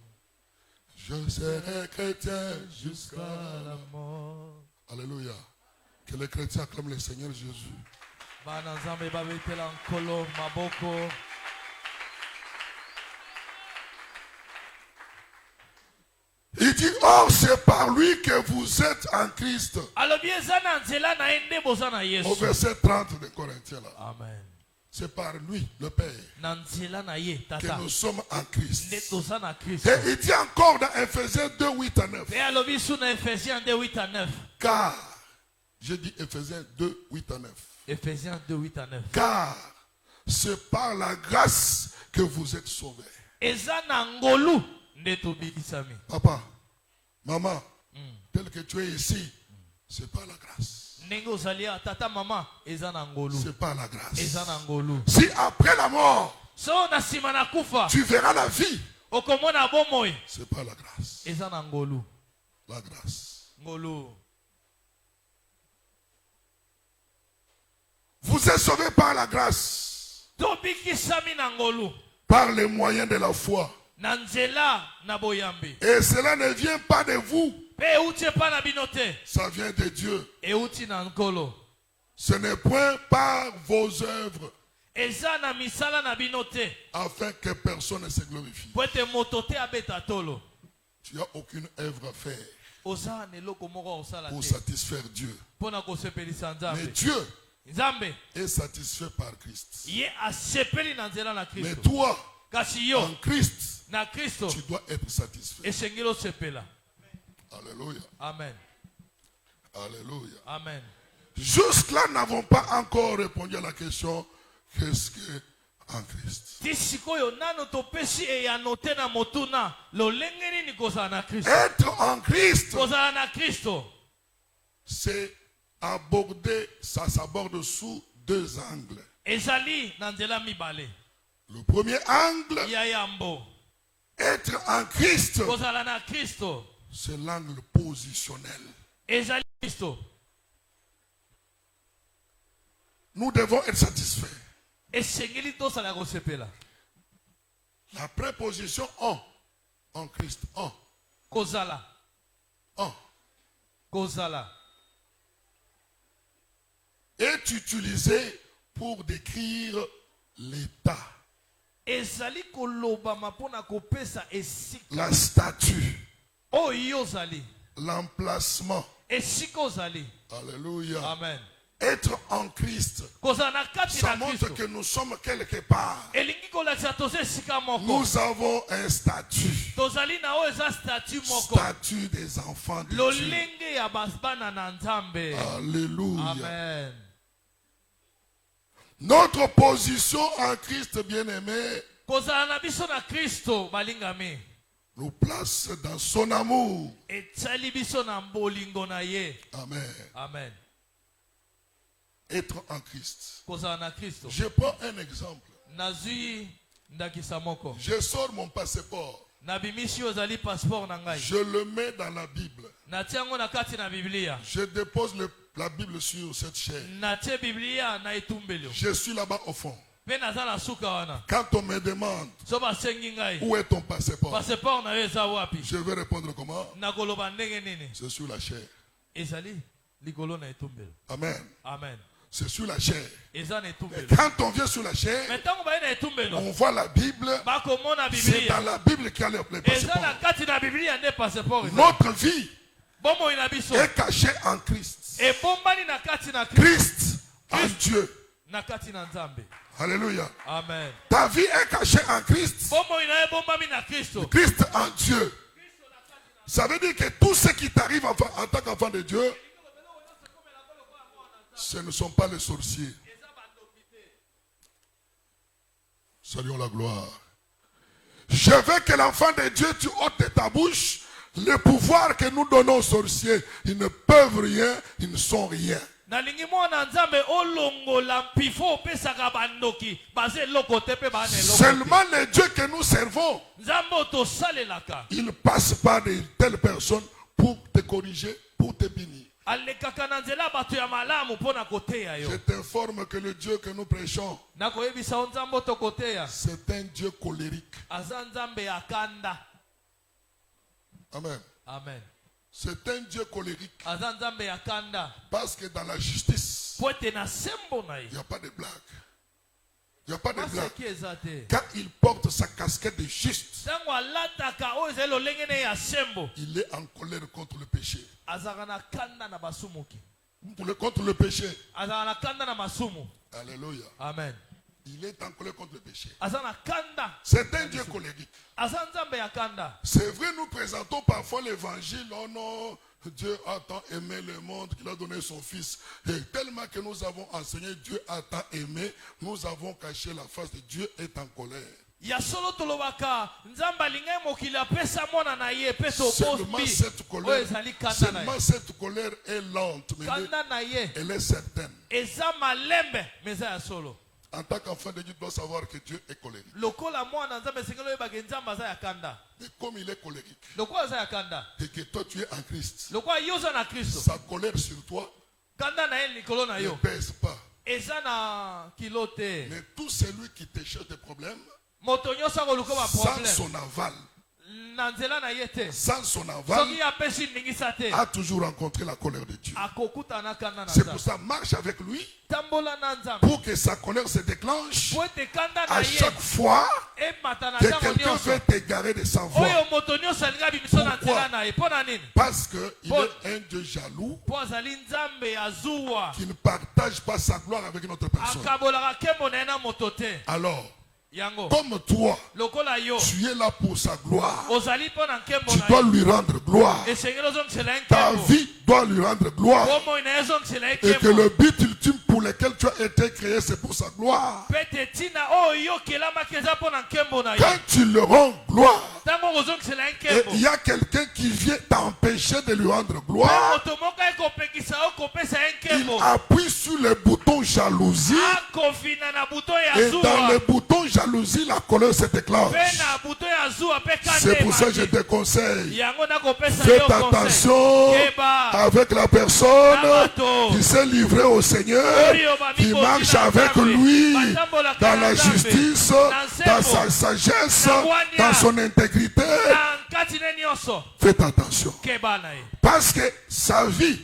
Je serai chrétien jusqu'à la mort. Alléluia. Que les chrétiens acclament le Seigneur Jésus. Bana nzambe babetela nkolo maboko. Il dit, oh, c'est par lui que vous êtes en Christ. Alobi eza na nzela na ende boza na Au Yesu. verset 30 de Corinthiens là. Amen. C'est par lui, le Père, Na nzela na ye que tata. nous sommes en Christ. Nde toza na Kristo. Et il dit encore dans Ephésiens 2, 8 à 9. Et alobi sous na Ephésiens 2, 8 à 9. Car, je dis Ephésiens 2, 8 à 9. Ephésiens 2, 8 à 9. Car c'est par la grâce que vous êtes sauvés. Eza na ngolu nde tobilisami. Papa, maman, tel que tu es ici, c'est pas la grâce. Ndenge ozali ya tata mama eza na ngolu. C'est pas la grâce. Eza na ngolu. Si après la mort, So na sima na kufa tu verras la vie, okomona bomoi c'est pas la grâce. eza na ngolu. La grâce. Ngolu. Vous êtes sauvés par la grâce, Tobikisami na ngolu. par les moyens de la foi. Na nzela na boyambi. Et cela ne vient pas de vous, Pe euti pa na binote. ça vient de Dieu. Euti na nkolo. Ce n'est point par vos œuvres, Eza na misala na binote. afin que personne ne se glorifie. Pwete motote abeta tolo. Tu n'as aucune œuvre à faire Oza neloko moko osala pour te. satisfaire Dieu. Pona kosepelisa Mais nzambe. Dieu Nzambe est satisfait par Christ. ye asepeli na nzela na Mais Kristo. toi, Kasi yo en Christ, na Kristo tu dois être satisfait. esengeli osepela. Alléluia. Amen. Alléluia. Amen. Jusque-là, nous n'avons pas encore répondu à la question qu'est-ce que en Christ? Ti sikoyo nano topesi eyano te na motuna lolenge nini kozala na Kristo. Être en Christ, Kozala na Kristo c'est aborder, ça s'aborde sous deux angles. ezali na nzela mibale Le premier angle, ya yambo. être en Christ, Kozala na Kristo c'est l'angle positionnel. ezali Kristo. Nous devons être satisfaits. Esengeli tosala kosepela. La préposition en Christ, en, Kozala. en. kozala est utilisé pour décrire l'état, ezali kolobama mpona kopesa esika la statue, oyo ozali l'emplacement. esika ozali. Alléluia. Amen. Être en Christ, kozala na kati ça na montre Kristo que nous sommes quelque part. elingi kolakisa toza esika moko Nous avons un statut, tozali na oyo eza statut moko statut des enfants de Dieu. lolenge ya bana na Nzambe. Alléluia. Amen. Notre position en Christ, bien-aimé, kozala na biso na Kristo balingami nous place dans son amour. etiali biso na bolingo na ye. Amen. Amen. Être en Christ. kozala na Kristo. Je prends un exemple. nazwi ndakisa moko Je sors mon passeport. nabimisi oyo ezali passeport na ngai Je le mets dans la Bible. natia yango na kati na biblia Je dépose la Bible sur cette chaise. natie biblia na etumbelo Je suis là-bas au fond. mpe naza na suka wana Quand on me demande so basengi ngai où est ton passeport, passeport na yo eza wapi je vais répondre comment? nakoloba ndenge nini C'est sur la chair. ezali likolo na etumbelo. Amen. Amen. C'est sur la chair. eza na Et etumbelo. quand on vient sur la chair, me ntango baye na etumbelo on voit la Bible. bakomona C'est dans biblia la Bible qu'il y a les eza na passeports. kati na biblia nde passeport eza. Notre vie bomoi na biso est cachée en Christ. ebombani na kati na Kristo Christ en Dieu. na kati na Nzambe. Alléluia. Amen. Ta vie est cachée en Christ. bomoi na ebombami na Kristo. Christ en Dieu. Ça veut dire que tout ce qui t'arrive en tant qu'enfant de Dieu, ce ne sont pas les sorciers. Saluons la gloire. Je veux que l'enfant de Dieu, tu ôtes de ta bouche le pouvoir que nous donnons aux sorciers. Ils ne peuvent rien, ils ne sont rien. nalingi mwana Nzambe olongola mpifo opesaka bandoki baza eloko te mpe bana eloko te. Seulement les dieux que nous servons, Nzambe oyo tosalelaka ils passent par de telles personnes pour te corriger, pour te bénir. alekaka na nzela bato ya malamu mpo na koteya yo. Je t'informe que le Dieu que nous prêchons, nakoyebisa yo Nzambe oyo tokoteya c'est un Dieu colérique. aza Nzambe ya kanda. Amen. Amen. C'est un Dieu colérique. aza Nzambe ya kanda Parce que dans la justice, po ete na sembo na ye il n'y a pas de blague. Il n'y a pas de blague. maseki eza te. Quand il porte sa casquette de juste, ntango alataka oyo ezali lolenge ne ya sembo il est en colère contre le péché. azalaka na kanda na basumuki. Contre le péché. azalaka na kanda na masumu. Alléluia. Amen. Il est en colère contre le péché. aza na kanda. C'est un Dieu colérique. aza Nzambe ya kanda. C'est vrai, nous présentons parfois l'évangile. Oh non, Dieu a tant aimé le monde qu'il a donné son Fils. Et tellement que nous avons enseigné, Dieu a tant aimé, nous avons caché la face de Dieu est en colère. ya solo tolobaka Nzambe alingai mokili apesa mwana na ye pe Seulement tobosbi cette oyo colère, ezali kanda na seulement ye. cette colère est lente, mais kanda na ye elle est certaine. eza malembe me eza ya solo. En tant qu'enfant de Dieu, tu dois savoir que Dieu est colérique. lokola mwana Nzambe esengeli oyebaka Nzambe aza ya kanda. Mais comme il est colérique, lokola aza ya kanda et que toi tu es en Christ, lokola yo oza na Kristo sa colère sur toi kanda na ye likolo na ne yo pèse pas. eza na kilo te. Mais tout celui qui te cherche des problèmes, moto nyonso akoluka sans baproblème son aval, na nzela na ye te sans son aval, soki apesi ndingisa te a toujours rencontré la colère de Dieu. akokutana kanda na C'est pour Nzambe. ça, marche avec lui tambola na Nzambe pour que sa colère se déclenche po ete kanda na à ye chaque fois emata na que ntango quelqu'un nyonso veut t'égarer de sa voie. oyo moto nyonso alinga bimiso na Pourquoi? nzela na ye mpo na nini? Parce qu'il Paul. est un Dieu jaloux mpo azali Nzambe ya zuwa qui ne partage pas sa gloire avec notre personne. akabolaka nkembo na ye na moto te. Alors, yango comme toi, lokola yo tu es là pour sa gloire, ozali mpo na nkembo tu na dois ye lui rendre gloire. esengeli ozongisela ye Ta nkembo vie doit lui rendre gloire. bomoi na ye ezongisela ye Et que nkembo le but ultime pour lequel tu as été créé, c'est pour sa gloire. mpe te ntina oyo yo okelamaki eza mpo na nkembo na ye Quand tu le rends gloire, ntango ozongisela ye et nkembo il y a quelqu'un qui vient t'empêcher de lui rendre mpe gloire, moto moko ekopekisa yo kopesa ye il nkembo appuie sur le bouton jalousie. akofina na buto ya Et dans zuwa le bouton jalousie, la colère se déclenche. mpe na buto ya zuwa mpe kanda C'est pour ça que je emaki te conseille. yango nakopesa Faites yo conseil attention yeba avec la personne qui s'est livrée au Seigneur, qui marche avec lui dans la justice, dans sa sagesse, dans son intégrité. Faites attention. Parce que sa vie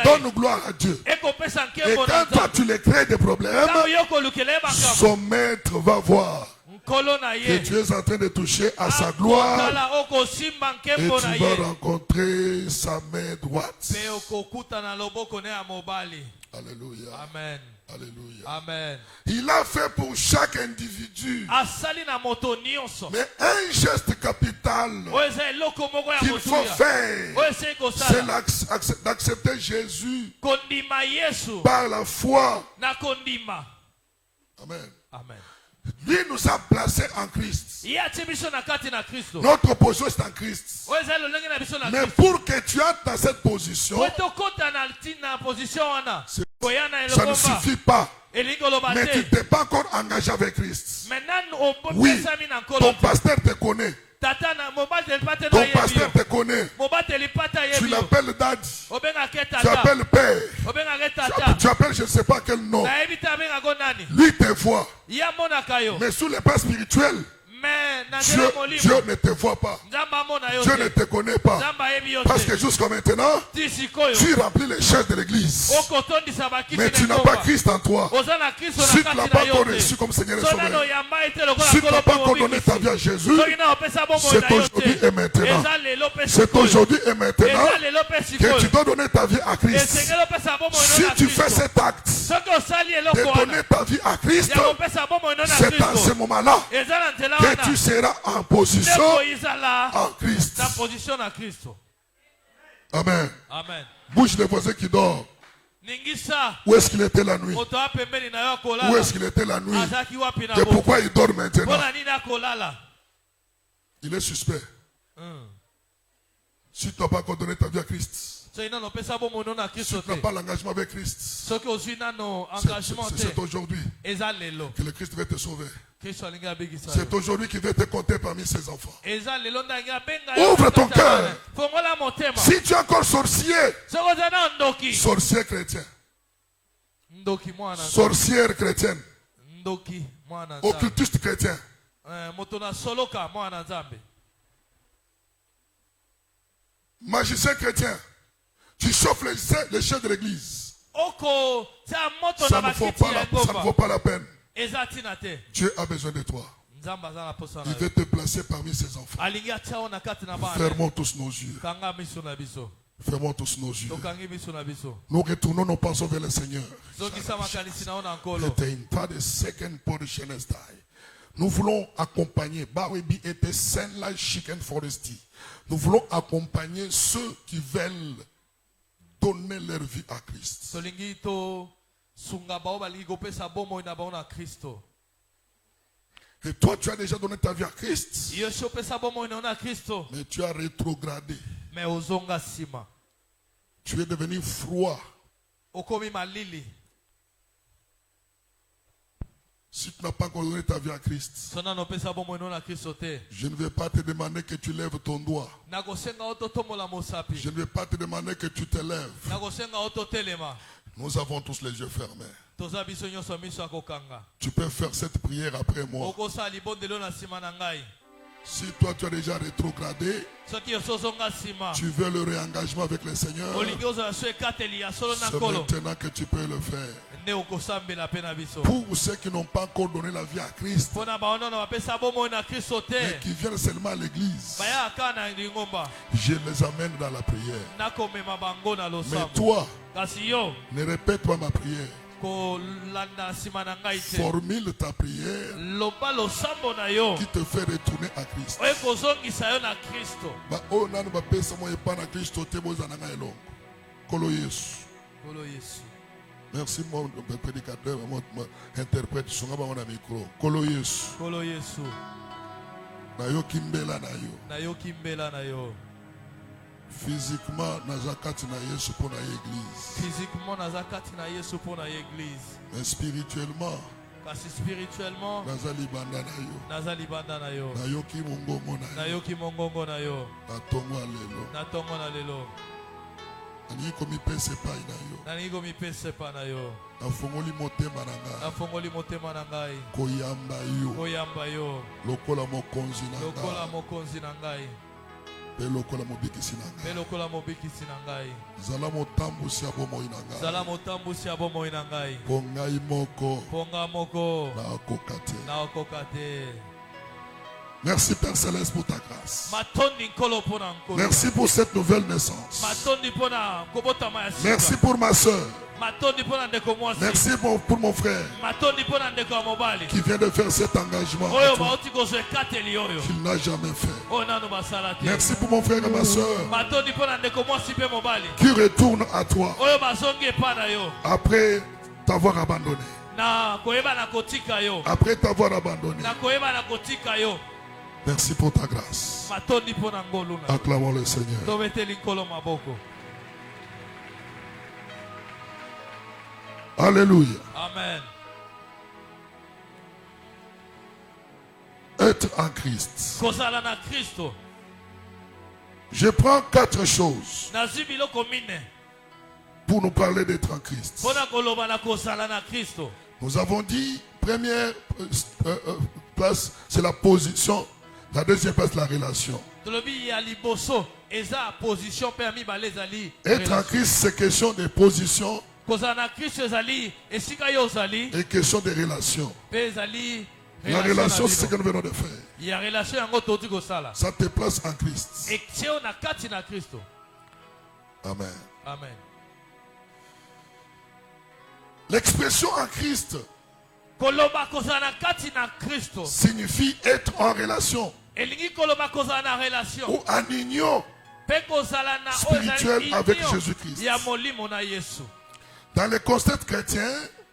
donne gloire à Dieu. Et quand toi tu lui crées des problèmes, son maître va voir que tu es en train de toucher à sa gloire et tu vas rencontrer sa main droite. Alléluia. Amen. Alléluia. Amen. Il a fait pour chaque individu. Mais un geste capital qu'il faut faire, c'est d'accepter Jésus par la foi. Amen. Amen. Lui nous a placés en Christ. Notre position est en Christ. Mais pour que tu entres dans cette position, ça ne suffit pas. Mais tu n'es pas encore engagé avec Christ. Oui, ton pasteur te connaît. Ton pasteur te connaît. Tu l'appelles Daddy. Tu appelles Père. Tu appelles je ne sais pas quel nom. Lui te voit. Mais sous les pas spirituels, Dieu ne te voit pas. Dieu ne te connaît pas. Parce que jusqu'à maintenant, tu remplis les chaises de l'église. Mais tu n'as pas Christ en toi. Si tu ne l'as pas encore reçu comme Seigneur et Sauveur, si tu n'as pas encore donné ta vie à Jésus, c'est aujourd'hui et maintenant. C'est aujourd'hui et maintenant que tu dois donner ta vie à Christ. Si tu fais cet acte de donner ta vie à Christ, c'est à ce moment-là que tu seras en position en Christ. Amen. Amen. Bouge le voisin qui dort. Où est-ce qu'il était la nuit? Où est-ce qu'il était la nuit? Et pourquoi il dort maintenant? Il est suspect. Si tu n'as pas encore donné ta vie à Christ, si tu n'as pas l'engagement avec Christ, c'est aujourd'hui que le Christ va te sauver. C'est aujourd'hui qu'il va te compter parmi ses enfants. Ouvre ton cœur. Si tu es encore sorcier, sorcier chrétien, sorcière chrétienne, occultiste chrétien, magicien chrétien, tu chauffes les chefs de l'église. Ça ne vaut pas la peine. Dieu a besoin de toi. Il veut te placer parmi ses enfants. Fermons tous nos yeux. Fermons tous nos yeux. Nous retournons nos pensées vers le Seigneur. Nous voulons accompagner. Nous voulons accompagner ceux qui veulent donner leur vie à Christ. Et toi, tu as déjà donné ta vie à Christ. Mais tu as rétrogradé. Tu es devenu froid. Si tu n'as pas encore donné ta vie à Christ, je ne vais pas te demander que tu lèves ton doigt. Je ne vais pas te demander que tu te lèves. Nous avons tous les yeux fermés. Tu peux faire cette prière après moi. Si toi tu as déjà rétrogradé, tu veux le réengagement avec le Seigneur, c'est maintenant que tu peux le faire. Pour ceux qui n'ont pas encore donné la vie à Christ, mais qui viennent seulement à l'église, je les amène dans la prière. Mais toi, ne répète pas ma prière. Formule ta prière qui te fait retourner à Christ. Merci mon prédicateur, mon interprète. Kolo Yesu. Physiquement, mais spirituellement, nalingi komipesa epai na yo, nalingi komipesa epai na yo, nafungoli motema na ngai nafungoli motema na ngai koyamba yo koyamba yo lokola mokonzi na lokola ngai mokonzi na ngai mpe lokola mobikisi na mpe ngai. lokola mobikisi na ngai. Zala motambusi ya bomoi na ngai zala motambusi ya bomoi na ngai mpo ngai moko mpo nga moko nakoka te. naokoka te. Merci Père Céleste pour ta grâce. matondi nkolo mpo na nkolo. Merci pour cette nouvelle naissance. matondi mpo na kobotama ya sika. Merci pour ma soeur. matondi mpo na ndeko mwasi. Merci pour mon frère matondi mpo na ndeko ya mobali qui vient de faire cet engagement oyo bauti kozwa ekateli oyo qu'il n'a jamais fait. oyo nano basala te. Merci pour mon frère et ma soeur matondi mpo na ndeko mwasi mpe mobali qui retournent à toi oyo bazongi epai na yo après t'avoir abandonné. na koyeba na kotika yo Après t'avoir abandonné. na koyeba na kotika yo. Merci pour ta grâce. matondi mpo na ngolu na Acclamons le Seigneur. tobeteli nkolo maboko. Alléluia. Amen. Être en Christ. kozala na kristo. Je prends 4 choses nazwi biloko mine pour nous parler d'être en Christ. mpo na koloba na kozala na kristo. Nous avons dit, première place, c'est la position. La deuxième place, la relation. tolobi ya liboso eza position mpe ya mibale ezali Être en Christ, c'est question de position kozala na kristo ezali esika yo ozali et question de relation. mpe ezali La relation, c'est ce que nous venons de faire. ya relation yango touti kosala Ça te place en Christ. etie yo na kati na kristo. Amen. Amen. L'expression en Christ koloba kozala na kati na kristo signifie être en relation elingi koloba kozala na relation ou en union mpe kozala na spirituelle oyo avec ezali Jésus-Christ. union ya molimo na yesu. Dans le concept chrétien,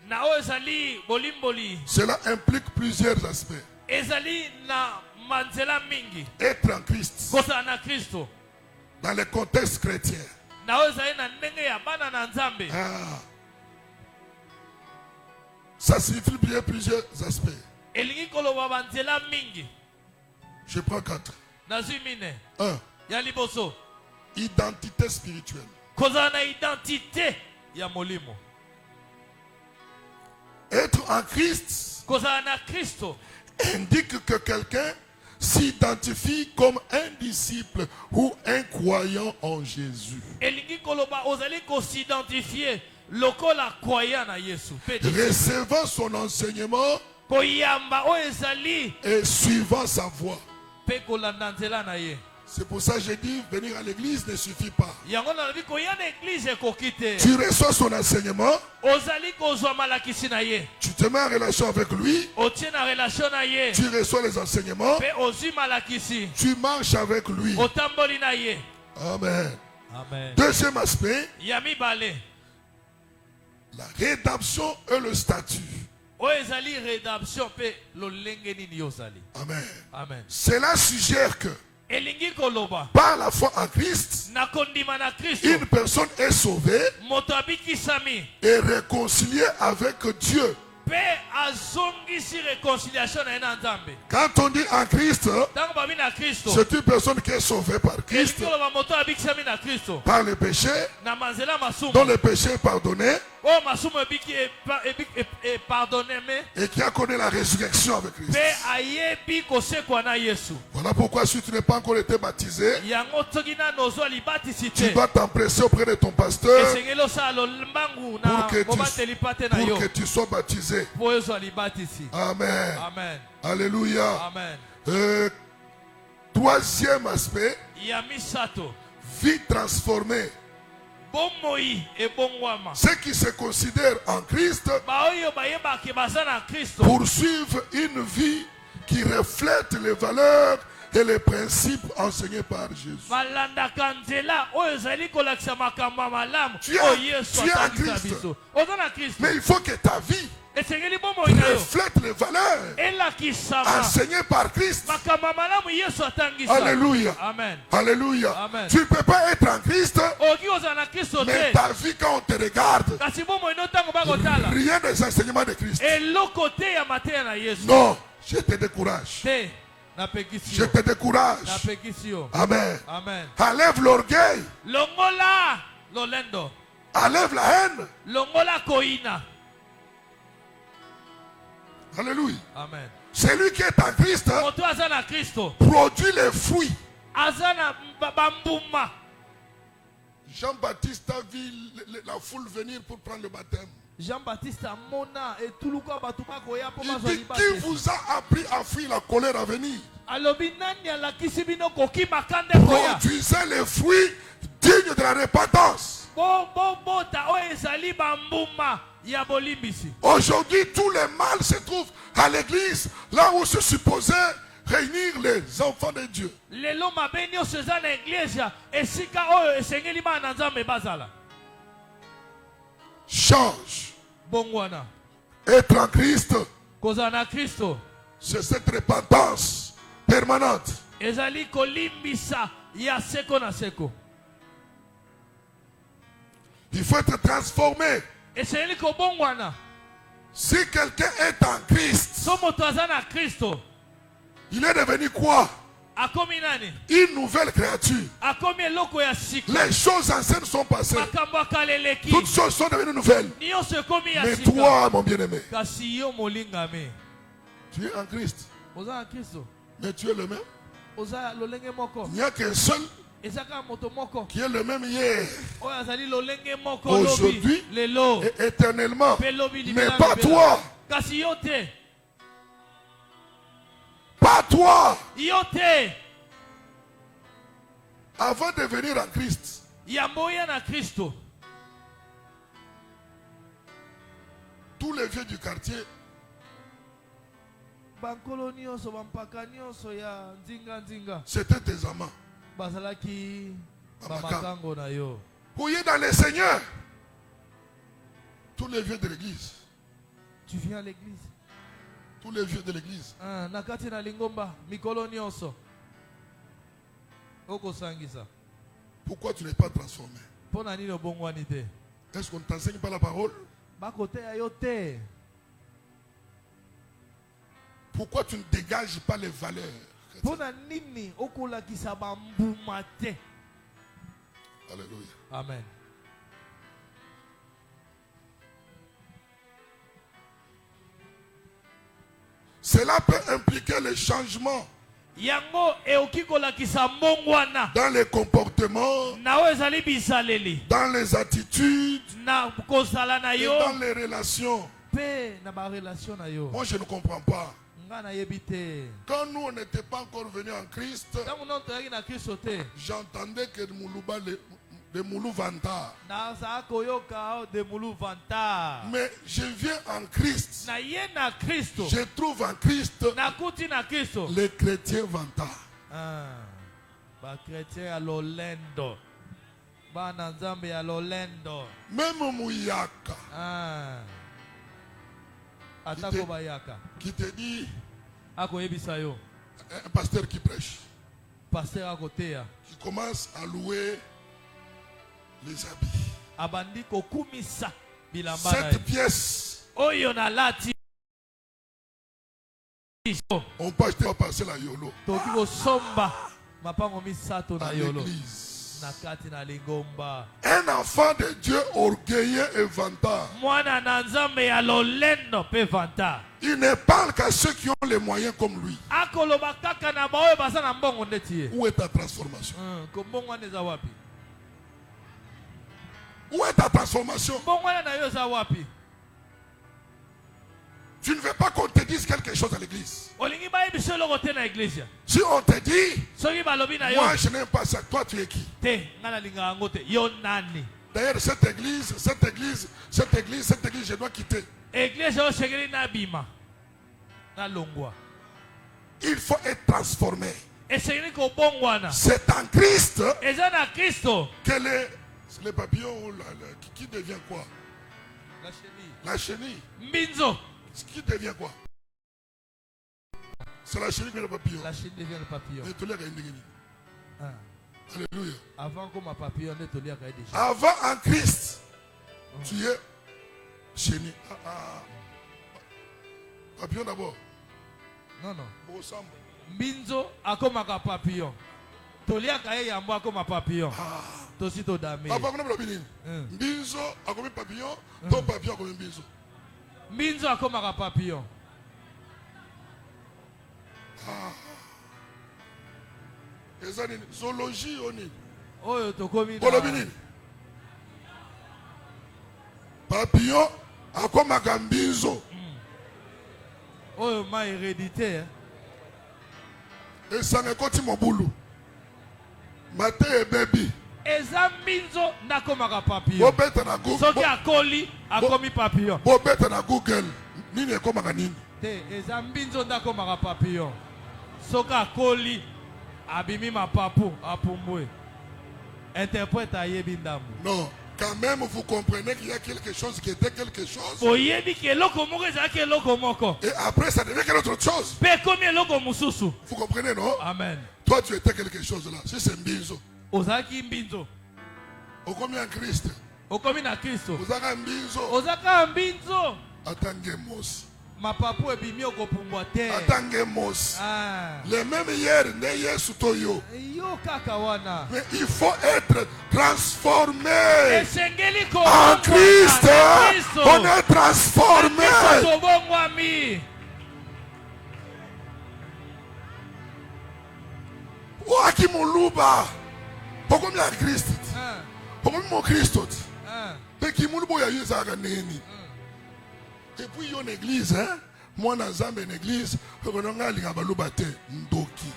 na oyo ezali bolimboli cela implique plusieurs aspects. ezali na manzela mingi. Être en Christ, kozala na kristo dans le contexte chrétien, na oyo ezali na ndenge ya bana na nzambe ça signifie bien plusieurs aspects. elingi koloba banzela mingi. Je prends 4. nazwi mine 1. ya liboso Identité spirituelle. kozala na identité ya molimo. Être en Christ kozala na kristo indique que quelqu'un s'identifie comme un disciple ou un croyant en Jésus. elingi koloba ozali kosidentifie lokola croyant na yesu mpe Recevant son enseignement koyamba oyo ezali et suivant sa voie. mpe kolanda nzela na ye. C'est pour ça que j'ai dit, venir à l'église ne suffit pas. yango nalobi koya na eglize ekoki te. Tu reçois son enseignement, ozali kozwa malakisi na ye tu te mets en relation avec lui, otie na relation na ye tu reçois les enseignements, mpe ozwi malakisi tu marches avec lui. otamboli na ye. Amen. Amen. Deuxième aspect, ya mibale la rédemption et le statut. oyo ezali rédemption mpe lolenge nini yo ozali. Amen. Amen. Cela suggère que elingi koloba par la foi en Christ, na kondima na kristo une personne est sauvée moto abikisami et réconciliée avec Dieu. mpe azongisi réconciliation na ye na nzambe. Quand on dit en Christ, ntango babi na kristo c'est une personne qui est sauvée par Christ, elingi koloba moto abikisami na kristo par le péché, na manzela masumu dont le péché est pardonné, oyo masumu ebiki epardonneme et qui a connu la résurrection avec Christ. mpe ayebi kosekwa na yesu. Voilà pourquoi si tu n'es pas encore été baptisé, yango soki nano ozwa libatisi tu te dois t'empresser auprès de ton pasteur esengeli osala lombangu pour na que mobateli pa te na yo pour que tu sois baptisé. mpo oyo ozwa libatisi. Amen. Amen. Alléluia. Amen. Troisième aspect, ya misato vie transformée. bomoi ebongwama. Ceux qui se considèrent en Christ baoyo bayebaki baza na kristo poursuivent une vie qui reflète les valeurs et les principes enseignés par Jésus. balandaka nzela oyo ezali kolakisa makambo ya malamu Tu es- oyo yesu tu es en atangisa Christ. biso. oza na kristo Mais il faut que ta vie esengeli bomoi na yo reflète les valeurs elakisama enseignées par Christ. makambo ya malamu yesu atangisa. Alléluia. Amen. Alléluia. Amen. Tu ne peux pas être en Christ, okoki kozala na kristo mais te ta vie, quand on te regarde, kasi bomoi no ntango bakotala rien des enseignements de Christ. eloko te ya mateya na yesu Non, je te décourage. te napekisi Je yo te décourage. napekisi yo. Amen. Amen. Enlève l'orgueil. longola Lolendo. Enlève la haine. Longola koina. Alléluia. Amen. Celui qui est en Christ Moto azana Christo. produit les fruits. Azana bambuma. Jean-Baptiste a vu la foule venir pour prendre le baptême. Jean-Baptiste Mona et Tuluka Batuma Koya pour Il dit, qui vous a appris à fuir la colère à venir? Produisez les fruits dignes de la repentance. Aujourd'hui, tout le mal se trouve à l'église, là où se supposait réunir les enfants de Dieu. Change. Être en Christ, c'est cette repentance permanente. Il faut être transformé. Si quelqu'un est en Christ, il est devenu quoi? Une nouvelle créature. Les choses anciennes sont passées. Toutes choses sont devenues nouvelles. Mais toi, mon bien-aimé, tu es en Christ. Mais tu es le même. Il n'y a qu'un seul qui est le même hier, aujourd'hui et éternellement. Mais pas toi. Pas toi. Avant de venir en Christ, tous les vieux du quartier c'était tes amants. Vous êtes dans les seigneurs. Tous les vieux de l'église. Tu viens à l'église. Tous les vieux de l'église. Pourquoi tu n'es pas transformé? Est-ce qu'on ne t'enseigne pas la parole? Pourquoi tu ne dégages pas les valeurs? Alléluia. Amen. Cela peut impliquer les changements dans les comportements, dans les attitudes et dans les relations. Moi, je ne comprends pas. Quand nous, on n'était pas encore venus en Christ, j'entendais que de Moulou Vanta. Mais je viens en Christ. Je trouve en Christ les chrétiens Vanta. Même Mouyaka. Qui te dit un pasteur qui prêche, qui commence à louer les habits. Cette pièce, on peut acheter un parcelle à Yolo à l'église. Un enfant de Dieu orgueilleux et vantard, il ne parle qu'à ceux qui ont les moyens comme lui. Où est ta transformation? Où est ta transformation? Tu ne veux pas qu'on te dise quelque chose à l'église. Si on te dit, moi je n'aime pas ça, toi tu es qui? D'ailleurs cette église, je dois quitter. Il faut être transformé. C'est en Christ que les papillons, qui devient quoi? La chenille. Qui devient quoi? C'est la chenille qui devient le papillon. La chenille devient le papillon. Alléluia. Avant en Christ, tu es chenille. Papillon d'abord. Non. Mbinzo akomaka papillon. Toliaka yambo akoma papillon. tosi to dame. Papa kuna blobi nini? Mbinzo akomi papillon, to papillon akomi mbinzo. Mbinzo akomaka papillon. Eza nini? Zoologie oni. Oyo tokomi. Blobi nini? Papillon akomaka mbinzo. Oyo ma hérédité. Esanga koti mobulu. Mate baby. Eza mbinzo nakomaka papillon. Bobeta na Google. Soki akoli akomi papillon. Bobeta na Google. Nini ekomaka nini? Te eza mbinzo nakomaka papillon. Soki akoli abimi mapapu apumbwe. Interprète ayebi ndambu. Non, quand même vous comprenez qu'il y a quelque chose qui était quelque chose. Oyebi ke eloko moko ezalaki eloko moko. Et après ça devient quelque autre chose. Pe komi eloko mususu. Vous comprenez, non? Amen. Toi tu étais quelque chose là. Si c'est mbinzo. Ozalaki mbinzo. Okomi en Christ. Okomi na Kristo. Ozaka mbinzo. Ozaka mbinzo. Atange mosi. Mapapu ebimi okopumbwa te. Atange mosi. Ah. Le même hier ne Yesu toyo. Yo kaka wana. Mais il faut être transformé. Esengeli ko. En Christ, on est transformé. Tobongwami. Oaki muluba. Okomi en Christ. Okomi mon Christ. Mais qui mulubo ya yezaka neni. Et puis il y a une église, hein? Moi dans une église, je suis en balubate ndoki.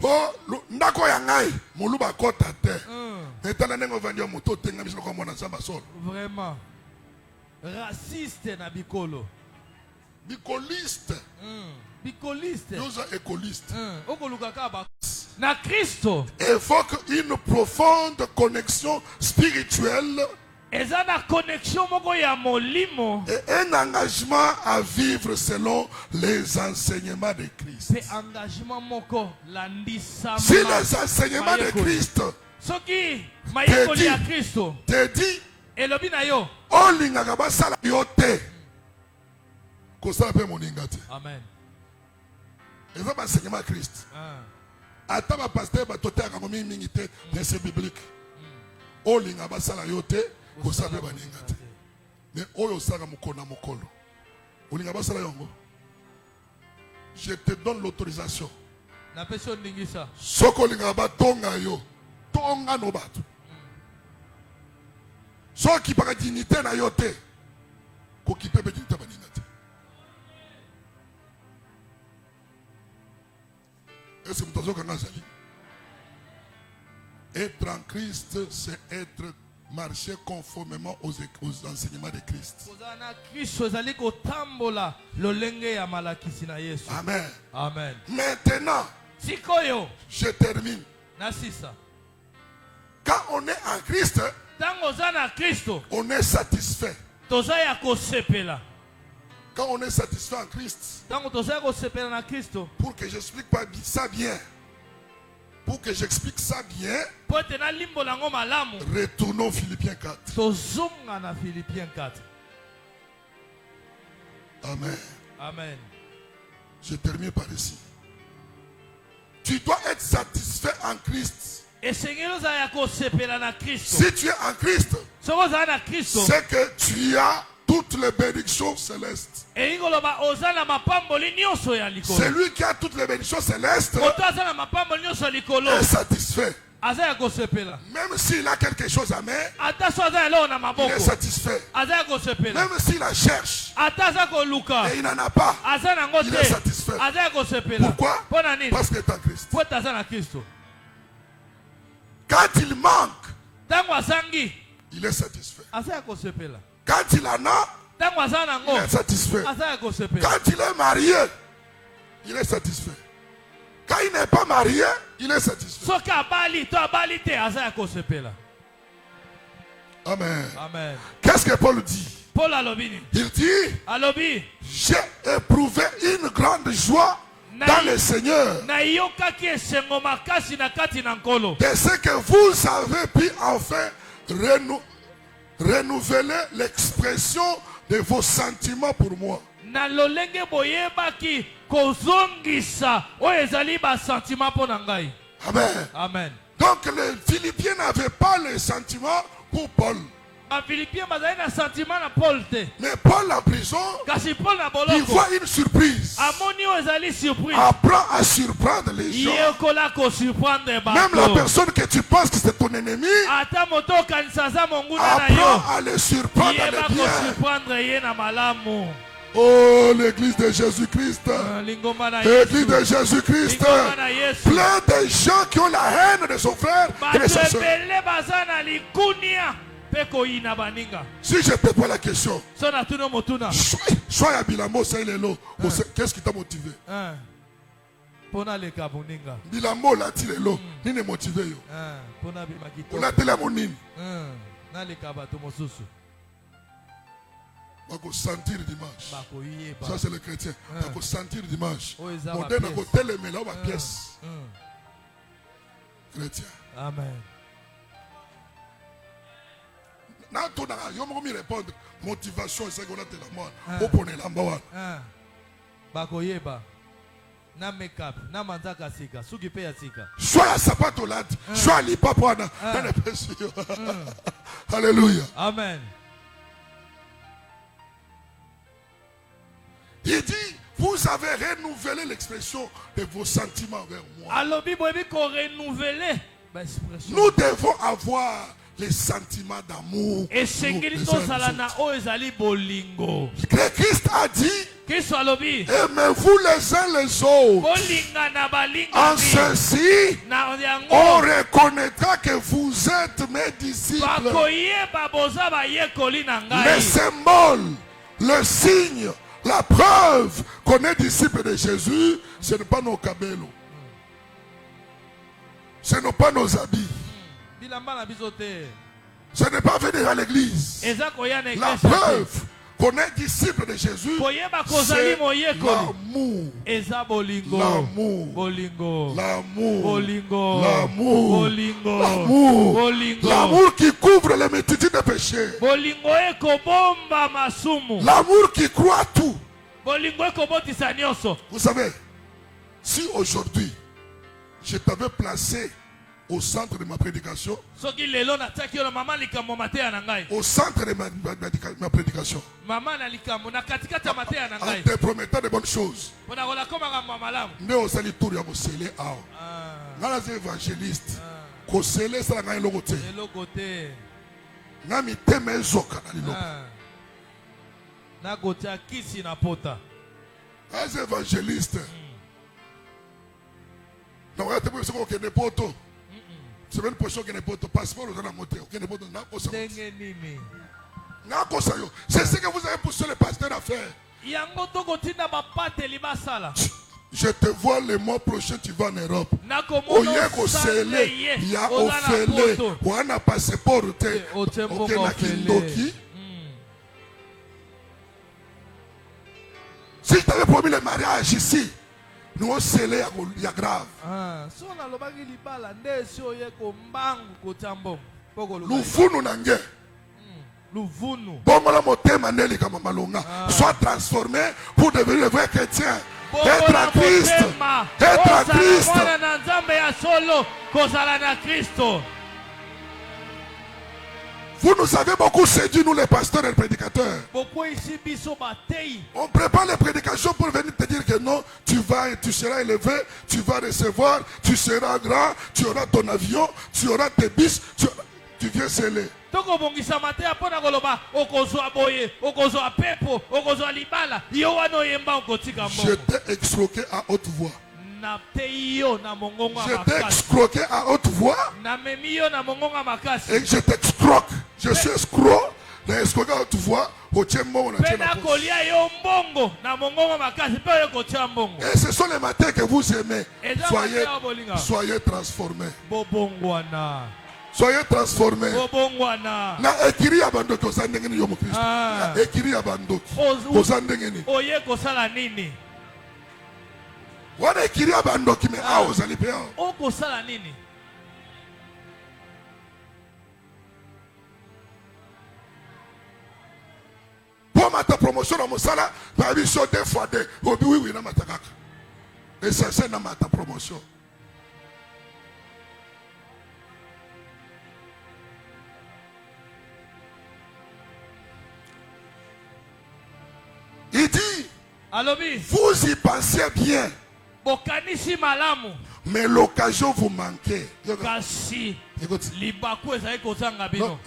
Oh, ndako ya ngai, muluba kota te. Etana nengo vandio moto tenga biso ko mona nzamba solo. Vraiment. Raciste na bikolo. Bicoliste. Bicoliste. Nous sommes écolistes. Okolukaka ba na Kristo évoque une profonde connexion spirituelle et une connexion moko ya molimo et un engagement à vivre selon les enseignements de Christ. C'est engagement moko landisama. Si les enseignements de Christ soki mayekoli ya Kristo te dit elobi na yo olingaka basala yo te kosala pe moninga te. Amen. Et ça enseignement de Christ. Ata ba pasteur ba toté ka ngomi mingi te verset biblique. Olinga basala yo te ko sabe baninga te. Mais oyo saka mukona mukolo. Olinga basala yongo. Je te donne l'autorisation. Na peso ndingisa. Soko linga ba tonga yo. Tonga no batu. Soki pa dignité na yo te. Ko kipe be dignité baninga te. Est-ce que vous avez être en Christ, c'est être marcher conformément aux enseignements de Christ. Amen. Amen. Maintenant, je termine. Quand on est en Christ, on est satisfait. Quand on est satisfait en Christ, pour que j'explique pas ça bien, retournons Philippiens 4. Amen. Amen. Je termine par ici. Tu dois être satisfait en Christ. Si tu es en Christ, c'est que tu as toutes les bénédictions célestes. Celui qui a toutes les bénédictions célestes est satisfait. Même s'il a quelque chose à mettre, il est satisfait. Même s'il la cherche et il n'en a pas, il est satisfait. Pourquoi? Parce qu'il est en Christ. Quand il manque, il est satisfait. Quand il en a, il est satisfait. Quand il est marié, il est satisfait. Quand il n'est pas marié, il est satisfait. Amen. Amen. Qu'est-ce que Paul dit? Il dit, j'ai éprouvé une grande joie dans le Seigneur de ce que vous avez pu enfin renouveler l'expression de vos sentiments pour moi. kozongisa oyo ezali ba sentiment mpo na ngai. Amen. Amen. Donc les Philippiens n'avaient pas les sentiments pour Paul. Ba Philippiens bazali na sentiment na Paul te. Mais Paul en prison, Kasi Paul na il boloko. voit une surprise. Amoni oyo ezali surprise. Apprends à surprendre les gens. Yekola ko surprendre Même la bato. personne que tu penses que c'est ton ennemi, Ata moto kanisa za monguna na yo. apprends à le surprendre Yeba le ko bien. surprendre ye na malamu. Oh, l'église de Jésus-Christ. Lingomba na L'église de Yesu. Jésus-Christ. Lingomba na Yesu. Plein de gens qui ont la haine de son frère et de sa soeur. Batebele baza na likunia pe koyina baninga. Si je te pose la question, So na tuno motuna. sois à Bilamo, c'est l'élo. Qu'est-ce qui t'a motivé? Pona leka boninga. Bilamo, là, tu l'élo. Ni ne motivé. Pona bimakito. On a télé mon nid. Na leka bato mosusu. On va sentir dimanche. Bakoyeba. Ça, c'est le chrétien. On va sentir dimanche. Oh, ils ont On ma donne pièce. à côté les mélanges, ma pièce. Chrétien. Amen. Quand on a, yo me répondre, motivation, c'est qu'on a de la mort. Pour prendre la mort. Bakoyeba. Na make-up, na manzaka sika, suki pe ya sika. Soit à sapato là, soit à l'ipapouana. Alléluia. Amen. Il dit, vous avez renouvelé l'expression de vos sentiments envers moi. Alobi boyebi ko renouveler ba expression. Nous devons avoir les sentiments d'amour. Et sengeli nous, to les uns sala les na o ezali bolingo. autres. Que Christ a dit, Kristo alobi aimez-vous les uns les autres. bolinga na balinga. En ceci, Na on yango reconnaîtra que vous êtes mes disciples. bakoyeba boza bayekoli na Le ngai. symbole, le signe, la preuve qu'on est disciple de Jésus, ce n'est pas nos cabellos. Ce n'est pas nos habits. Bilamba na biso te. Ce n'est pas venir à l'église. Eza koya na La église te. preuve qu'on est disciple de Jésus, Koyeba kozali c'est moyekoli. l'amour. Eza bolingo. L'amour. Bolingo. L'amour. Bolingo. L'amour. Bolingo. L'amour. Bolingo. L'amour qui couvre les multitudes de péchés. Bolingo ekobomba masumu. L'amour qui croit tout. Bolingo ekobotisa nyonso. Vous savez, si aujourd'hui, je t'avais placé au centre de ma prédication, Soki lelo natiaki yo na mama likambo mateya na ngai. au centre de ma prédication, Mama na likambo na katikati ya mateya na en ngai. te promettant de bonnes choses, Pona kola koma kama malamu. mais on s'est tour ya kosele awa. Nga naza évangéliste, kosele esala ngai eloko te. Eloko te. Nga mitema ezoka na liloko. Na kotia kisi na pota. As évangéliste, na wakati mwe soko okende poto. Semaine prochaine okende poto, passeport oza na moto, okende poto na kosa. Ndenge nini? Na kosa yo. C'est ce que vous avez poussé le pasteur à faire. Yango tokotinda bapateli basala. Je te vois le mois prochain, tu vas en Europe. Nakomona Oye kosele, ya ofele, wana passeport te, oke na kindoki. Si je t'avais promis le mariage ici, nous on scellé ya grave. So nalobaki libala nde si oye kombangu kotia mbongo. Lufunu nange. Luvunu. Bongola motema neli kama malonga. Sois transformé pour devenir le vrai chrétien. Être en Christ. Être en Christ. Kozala na nzambe ya solo, kozala na Kristo. Vous nous avez beaucoup séduit, nous les pasteurs et les prédicateurs. Pourquoi ici biso batei? On prépare les prédications pour venir te dire que non, tu seras élevé, tu vas recevoir, tu seras grand, tu auras ton avion, tu auras tes bis, tu viens sceller. Tokobongisa mateya mpona koloba okozwa boye, okozwa pepo, okozwa libala, yo wana oyemba okotika mbongo. Je t'ai escroqué à haute voix. Je t'ai escroqué à haute voix. Et je t'escroque. Je suis escroc. Je escroqué à haute voix. Et ce sont les matins que vous aimez. Soyez transformés. Soyez transformés. Na ekiri ya bandoki osandengeni yo mukristo. Ekiri ya bandoki osandengeni. Oye kosala nini? Wana ekiri ya bandoki me awo ozali pe awo. Okosala nini? Po Pour ma promotion dans mon salaire, ma mission 2 fois 2. Oui, oui, na matakaka. Et ça, c'est dans ma promotion. Il dit, alobi vous y pensez bien, bokanisi malamu mais l'occasion vous manquait. kasi Écoute. libaku ezali kozanga bino.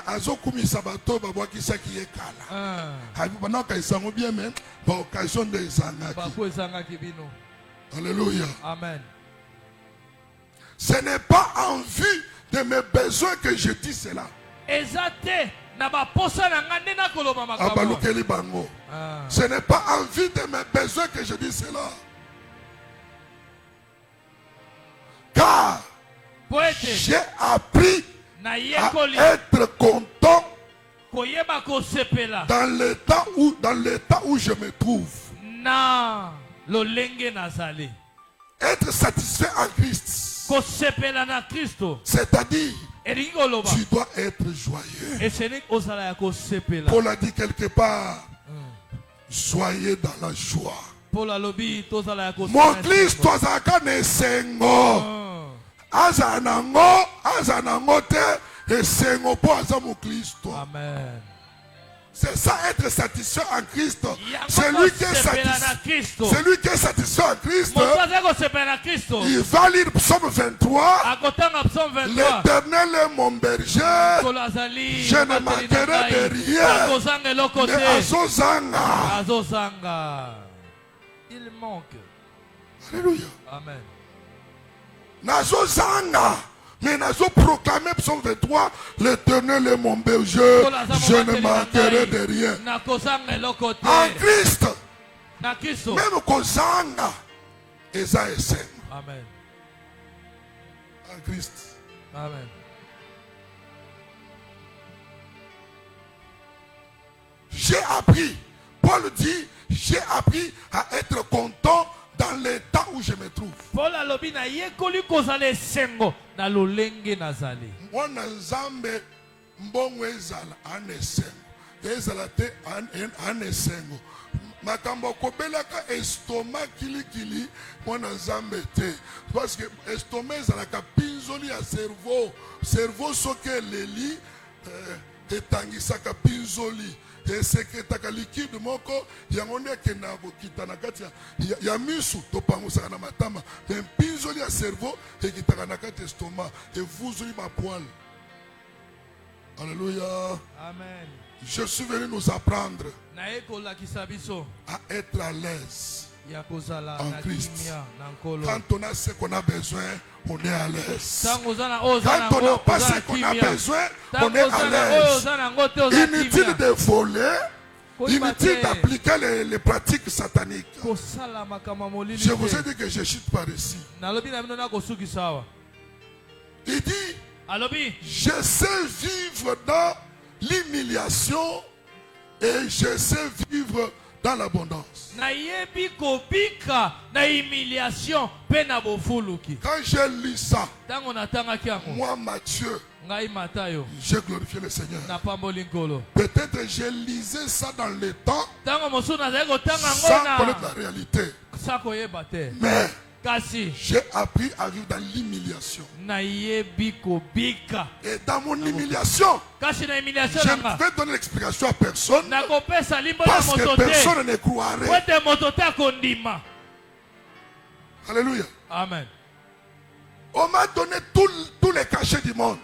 Azokumisa bato babwakisaki ye kala. Banaka isango bien mais ba occasion de izangaki. Libaku ezangaki bino. Alléluia. Amen. Ce n'est pas en vue de mes besoins que je dis cela. Ezate na baposa na ngande na koloba makambo. Abalukeli bango. Ce n'est pas en vue de mes besoins que je dis cela. Car j'ai appris à être content dans l'état où je me trouve. Être satisfait en Christ. C'est-à-dire, tu dois être joyeux. Paul a dit quelque part, soyez dans la joie. Mon Christ, toi, Amen. C'est ça, être satisfait en Christ. Celui qui est satisfait en Christ, il va lire Psaume 23. L'Éternel est mon berger, je ne manquerai de rien. Mais Azozanga, il manque. Alléluia. Amen. Nazozanga. Mais nazo proclamé Psaume 23, l'Éternel est mon berger, je ne manquerai de rien. En Christ, même kozanga, eza esengo. Amen. En Christ. Amen. J'ai appris, Paul dit, j'ai appris à être content dans l'état où je me trouve. Paul alobi na yekoli kozala esengo na lolenge nazali. Mwana nzambe mbongo ezala anesengo. Ezala te anesengo. Makambo kobelaka estomac kilikili mwana nzambe te. Parce que estomac ezalaka pinzoli ya cerveau. Cerveau soki eleli etangisaka pinzoli. Et sekretaka liquide moko yango ndeke na bokita na kati ya misu to pangosaka na matama mais pinzoli ya cerveau ekitaka na kati estomac et vuzoli ma poil. Alléluia. Amen. Je suis venu nous apprendre à être à l'aise en Christ. Quand on a ce qu'on a besoin, on est à l'aise. Quand on n'a pas ce qu'on a besoin, on est à l'aise. Inutile de voler, inutile d'appliquer les pratiques sataniques. Je vous ai dit que je chute par ici. Il dit, je sais vivre dans l'humiliation et je sais vivre dans l'abondance. Quand j'ai lu ça, moi Matthieu, j'ai glorifié le Seigneur. Peut-être j'ai lisé ça dans le temps sans connaître la réalité. Mais j'ai appris à vivre dans l'humiliation. Et dans mon humiliation, je ne vais donner l'explication à personne parce que personne ne croirait. Alléluia. Amen. On m'a donné tous les cachets du monde.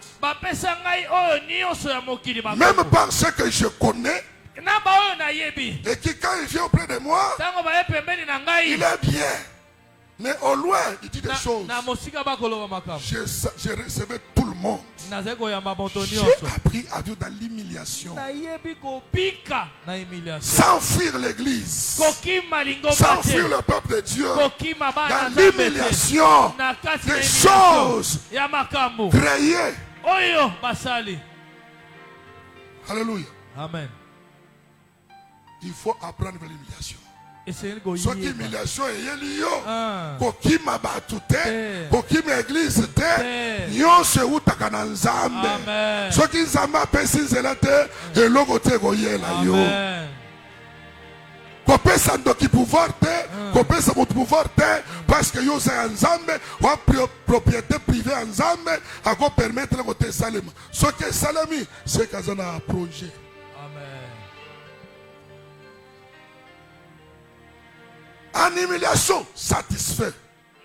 Même par ce que je connais. Et qui quand il vient auprès de moi, il est bien. Mais au loin, il dit des choses. Je recevais tout le monde. J'ai appris à vivre dans l'humiliation. Sans fuir l'église. Sans fuir le peuple de Dieu. Dans l'humiliation des choses créées. Alléluia. Amen. Il faut apprendre l'humiliation. Soki humiliation eyeli yo kokima batu te kokima église te nyonso eutaka na nzambe soki nzambe apesi nzela te eloko te koyela yo. kopesa ndoki pouvoir te kopesa moto pouvoir te parce que yo za nzambe wa propriété privée ya nzambe ako permettre ko te salema soki esalemi c'est kaza na projet. Amen. En humiliation satisfait.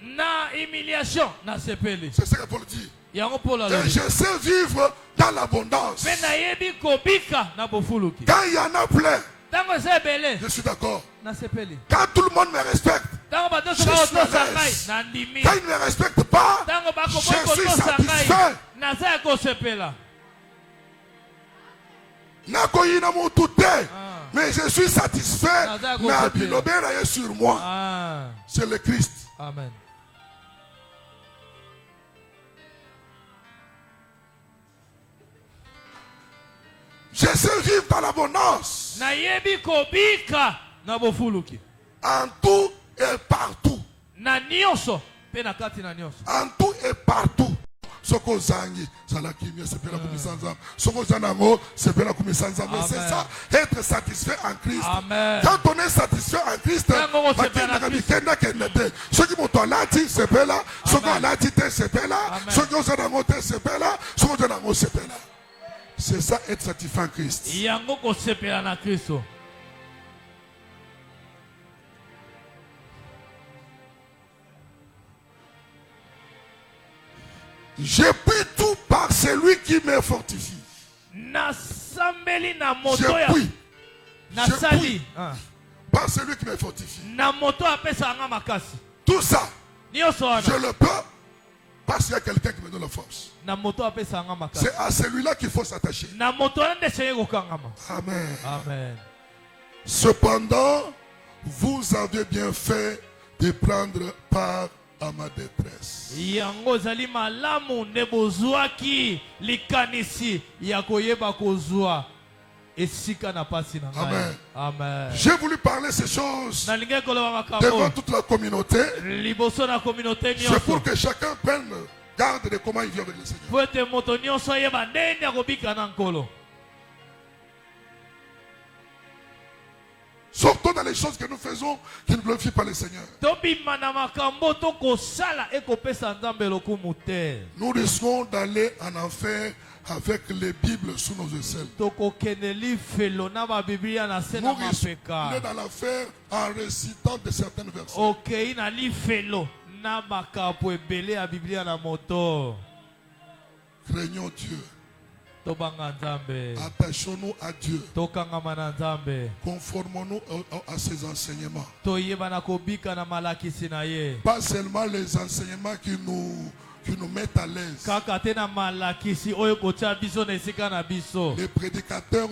Na humiliation na sepeli. C'est ce que Paul dit. Yango Paul Et alobi. je sais vivre dans l'abondance. Pe na yebi kobika na bofuluki. Quand il y en a plein, Tango eza ebele je suis d'accord. na sepeli. Quand tout le monde me respecte, Tango bato Je so suis à baotosa l'aise. ngai na ndimi. quand ils ne me respectent pas, Tango je bakoboyi suis kotosa ngai satisfait. naza ya kosepela. Nakoyina mutu te, mais je suis satisfait. Naza Na kosepela. bilobe na ye sur moi. Ah. C'est le Christ. Amen. Je sais vivre dans l'abondance. Na yebi kobika na bofuluki. En tout et partout. Na nyonso pe na kati na nyonso. En tout et partout. Soko zangi, zala kimia, c'est pela kumisanza. Soko zanango, c'est pela kumisanza. Mais c'est Amen. ça, être satisfait en Christ. Amen. Quand on est satisfait en Christ, Tango sepela na Christ. ceux qui m'ont alati, c'est pela. Ceux qui ont Amen. alati, c'est pela. Amen. Ceux qui ont zanango, c'est pela. Ceux qui ont zanango, c'est pela. C'est ça, être satisfait en Christ. Yango kosepela na Kristo. Je puis tout par celui qui me fortifie. Nasambeli na moto Je ya puis. nasali. puis. Par celui qui me fortifie. Na moto apesa nga makasi. Tout ça, Nyonso je wana. le peux parce qu'il y a quelqu'un qui me donne la force. Na moto apesa nga makasi. C'est à celui-là qu'il faut s'attacher. Na moto wana nde seye kokangama. Amen. Amen. Cependant, vous avez bien fait de prendre part à ma détresse. Yango zali malamu nde bozwaki likanisi ya koyeba kozwa esika na pasi na ngai. Amen. Amen. J'ai voulu parler ces choses Nalingi koloba devant makambo toute la communauté. liboso na communauté C'est pour nyonso. que chacun prenne garde de comment il vit avec le Seigneur. Po ete moto nyonso ayeba ndenge akobika na nkolo. Sortons dans les choses que nous faisons qui ne glorifient pas le Seigneur. Tobima na makambo tokosala ekopesa nzambe lokumu te. Nous risquons d'aller en enfer avec les Bibles sous nos aisselles. Tokokende lifelo na babiblia na se na Nous risquons mapeka. d'aller dans l'enfer en récitant de certaines versets. Okei na lifelo na makapo ebele ya biblia na moto. Craignons Dieu. Tobanga nzambe. Attachons-nous à Dieu. Tokangama na nzambe. Conformons-nous à ses enseignements. Toyeba na kobika na malakisi na ye. Pas seulement les enseignements qui nous mettent à l'aise. Kaka te na malakisi oyo kotia biso na esika na biso. Les prédicateurs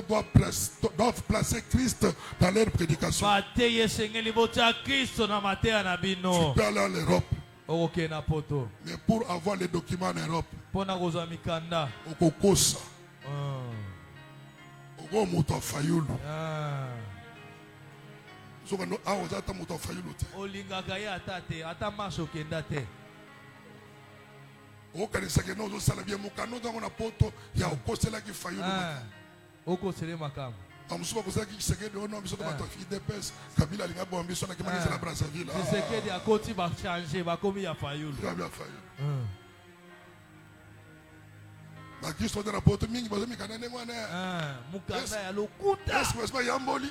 doivent placer Christ dans leur prédication. Bateye esengeli botia Kristo na mateya na bino. Tu peux aller en Europe, Okoke na poto. mais pour avoir les documents en Europe, Pona kozwa mikanda. au Kokosa, Ah. au moto fayulu. Ah. Soka no awazata moto fayulu te. Olingaka ye ata te, ata marche okenda te. O kanisa ke no zo sala bien mukano dango na poto ya okosela ki fayulu. Ah. Okosele makambo. Amusuba kozala ki sekede ono biso ba to fi DPS Kabila linga bo ambiso na kimani la Brazzaville. Tshisekedi akoti ba changer bakomi ya fayulu. Kabila fayulu. Na Kristo na poto mingi bazo mikana nengwana. Mukanda ya lokuta. Est-ce que yamboli?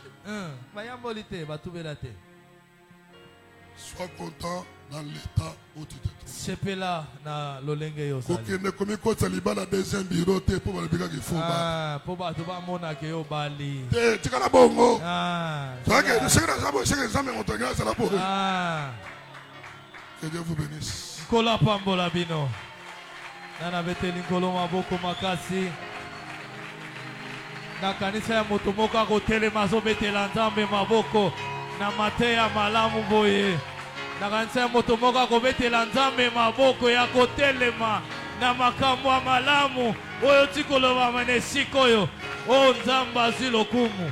Bayamboli te, batubela te. Sois content dans l'état où tu te trouves. Sepela na lolenge yo sali. Kokende komi kota libala deuxième bureau te po balibika ki fomba. Po bato bamona ke yo bali. Te tikala bongo. Tika- Seke nzambe moto ngasa la po. Que Dieu vous bénisse. Nkolo apambola bino. Nana beteli nkolo maboko makasi. Na kanisa ya moto moko akotelema azobetela nzambe maboko na mateya malamu boye. Na kanisa ya moto moko akobetela nzambe maboko ya kotelema na makambo ya malamu oyo tikoloba na esika oyo o nzambe azwi lokumu.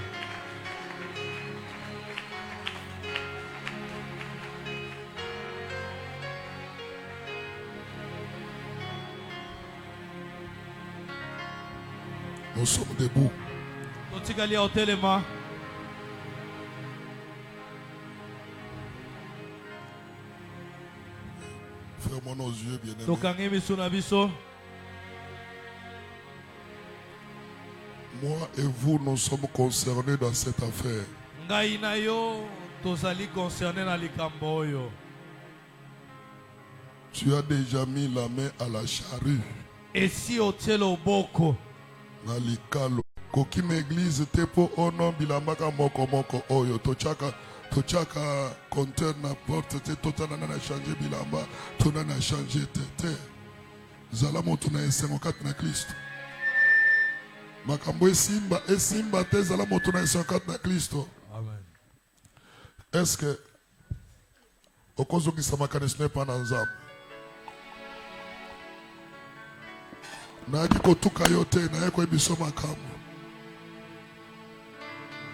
Nous sommes debout. Totikali ya otelema. fermons nos yeux, bien-aimés. tokangi miso na biso. Moi et vous, nous sommes concernés dans cette affaire. Ngai na yo tozali concerné na likambo oyo. Tu as déjà mis la main à la charrue. Esi otie loboko Na likalo. Kokime église te po ono bilambaka moko moko oyo. Tochaka compteur na porte te totana na changer bilamba. Tona na changer te. Zala motu na esengo kati na Kristo. Makambo esimba te zala motu na esengo kati na Kristo. Amen. Est-ce que okozokisa makanisi ne pa na nzambe? Naki kotuka yo te na ye koyebiso makambo.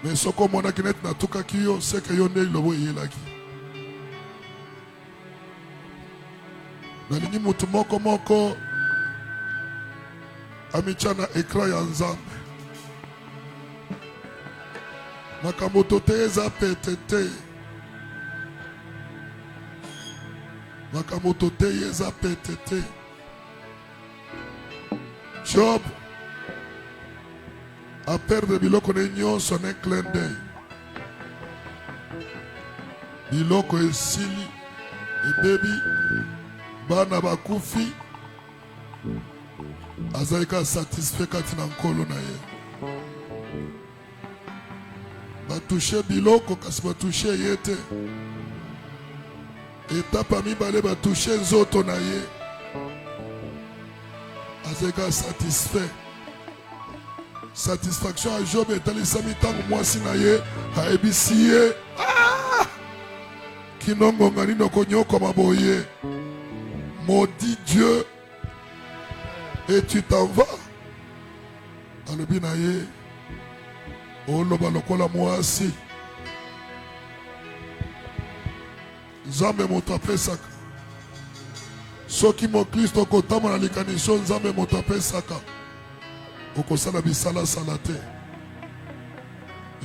Mais soko mona kinet na tuka kiyo seke yo nde lobo yelaki. Nalingi mutu moko moko amichana ekra ya nzambe. Makambo tote eza petete. Makambo tote eza petete. Job a perdre biloko na nyonso na clin d'œil. Biloko esili ebebi bana bakufi azalika satisfait kati na nkolo na ye. Batouche biloko kasi batouche ye te. Etapa mibale batouche nzoto na ye. Azalika satisfait. Satisfaction à Job etalisami tango mwasi na ye aebisi ye kinongonga nino konyoko maboye. Maudit Dieu et tu t'en vas. Alobi na ye oloba lokola mwasi. Nzambe moto apesaka. Soki mo Kristo kotama na likanisi nzambe moto apesaka. Okosala bisala salate.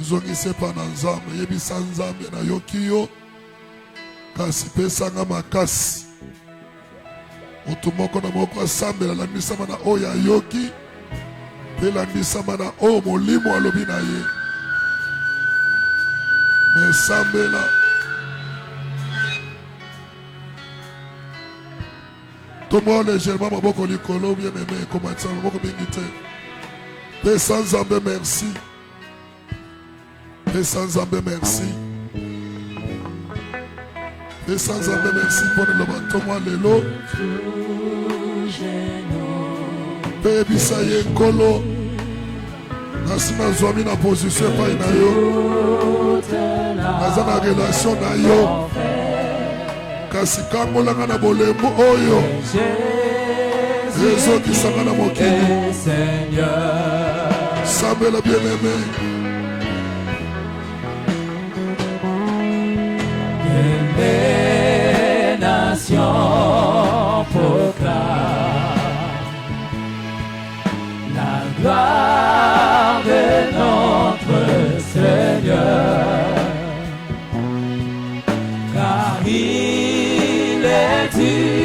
Izongise pa na nzambe yebisa nzambe na yoki yo kasi pesanga makasi. Otu moko na moko asambela landisama na oya yoki pe landisama na o molimo alobi na ye. Me sambela tomo légèrement maboko likolo bien aimé comme ça maboko bingite. Paix sans Zambé, merci. Paix sans Zambé, merci. Paix sans Zambé, merci pour le bateau, moi, l'élo. Paix bisaye kolo. Nasima zoami na position pa ina yo. Nazana relation na yo. Kasi kangola na bolembo oyo. Réseau qui s'en va dans mon cœur. Samuel le bien-aimé. Que les nations proclament la gloire de notre Seigneur, car il est Dieu.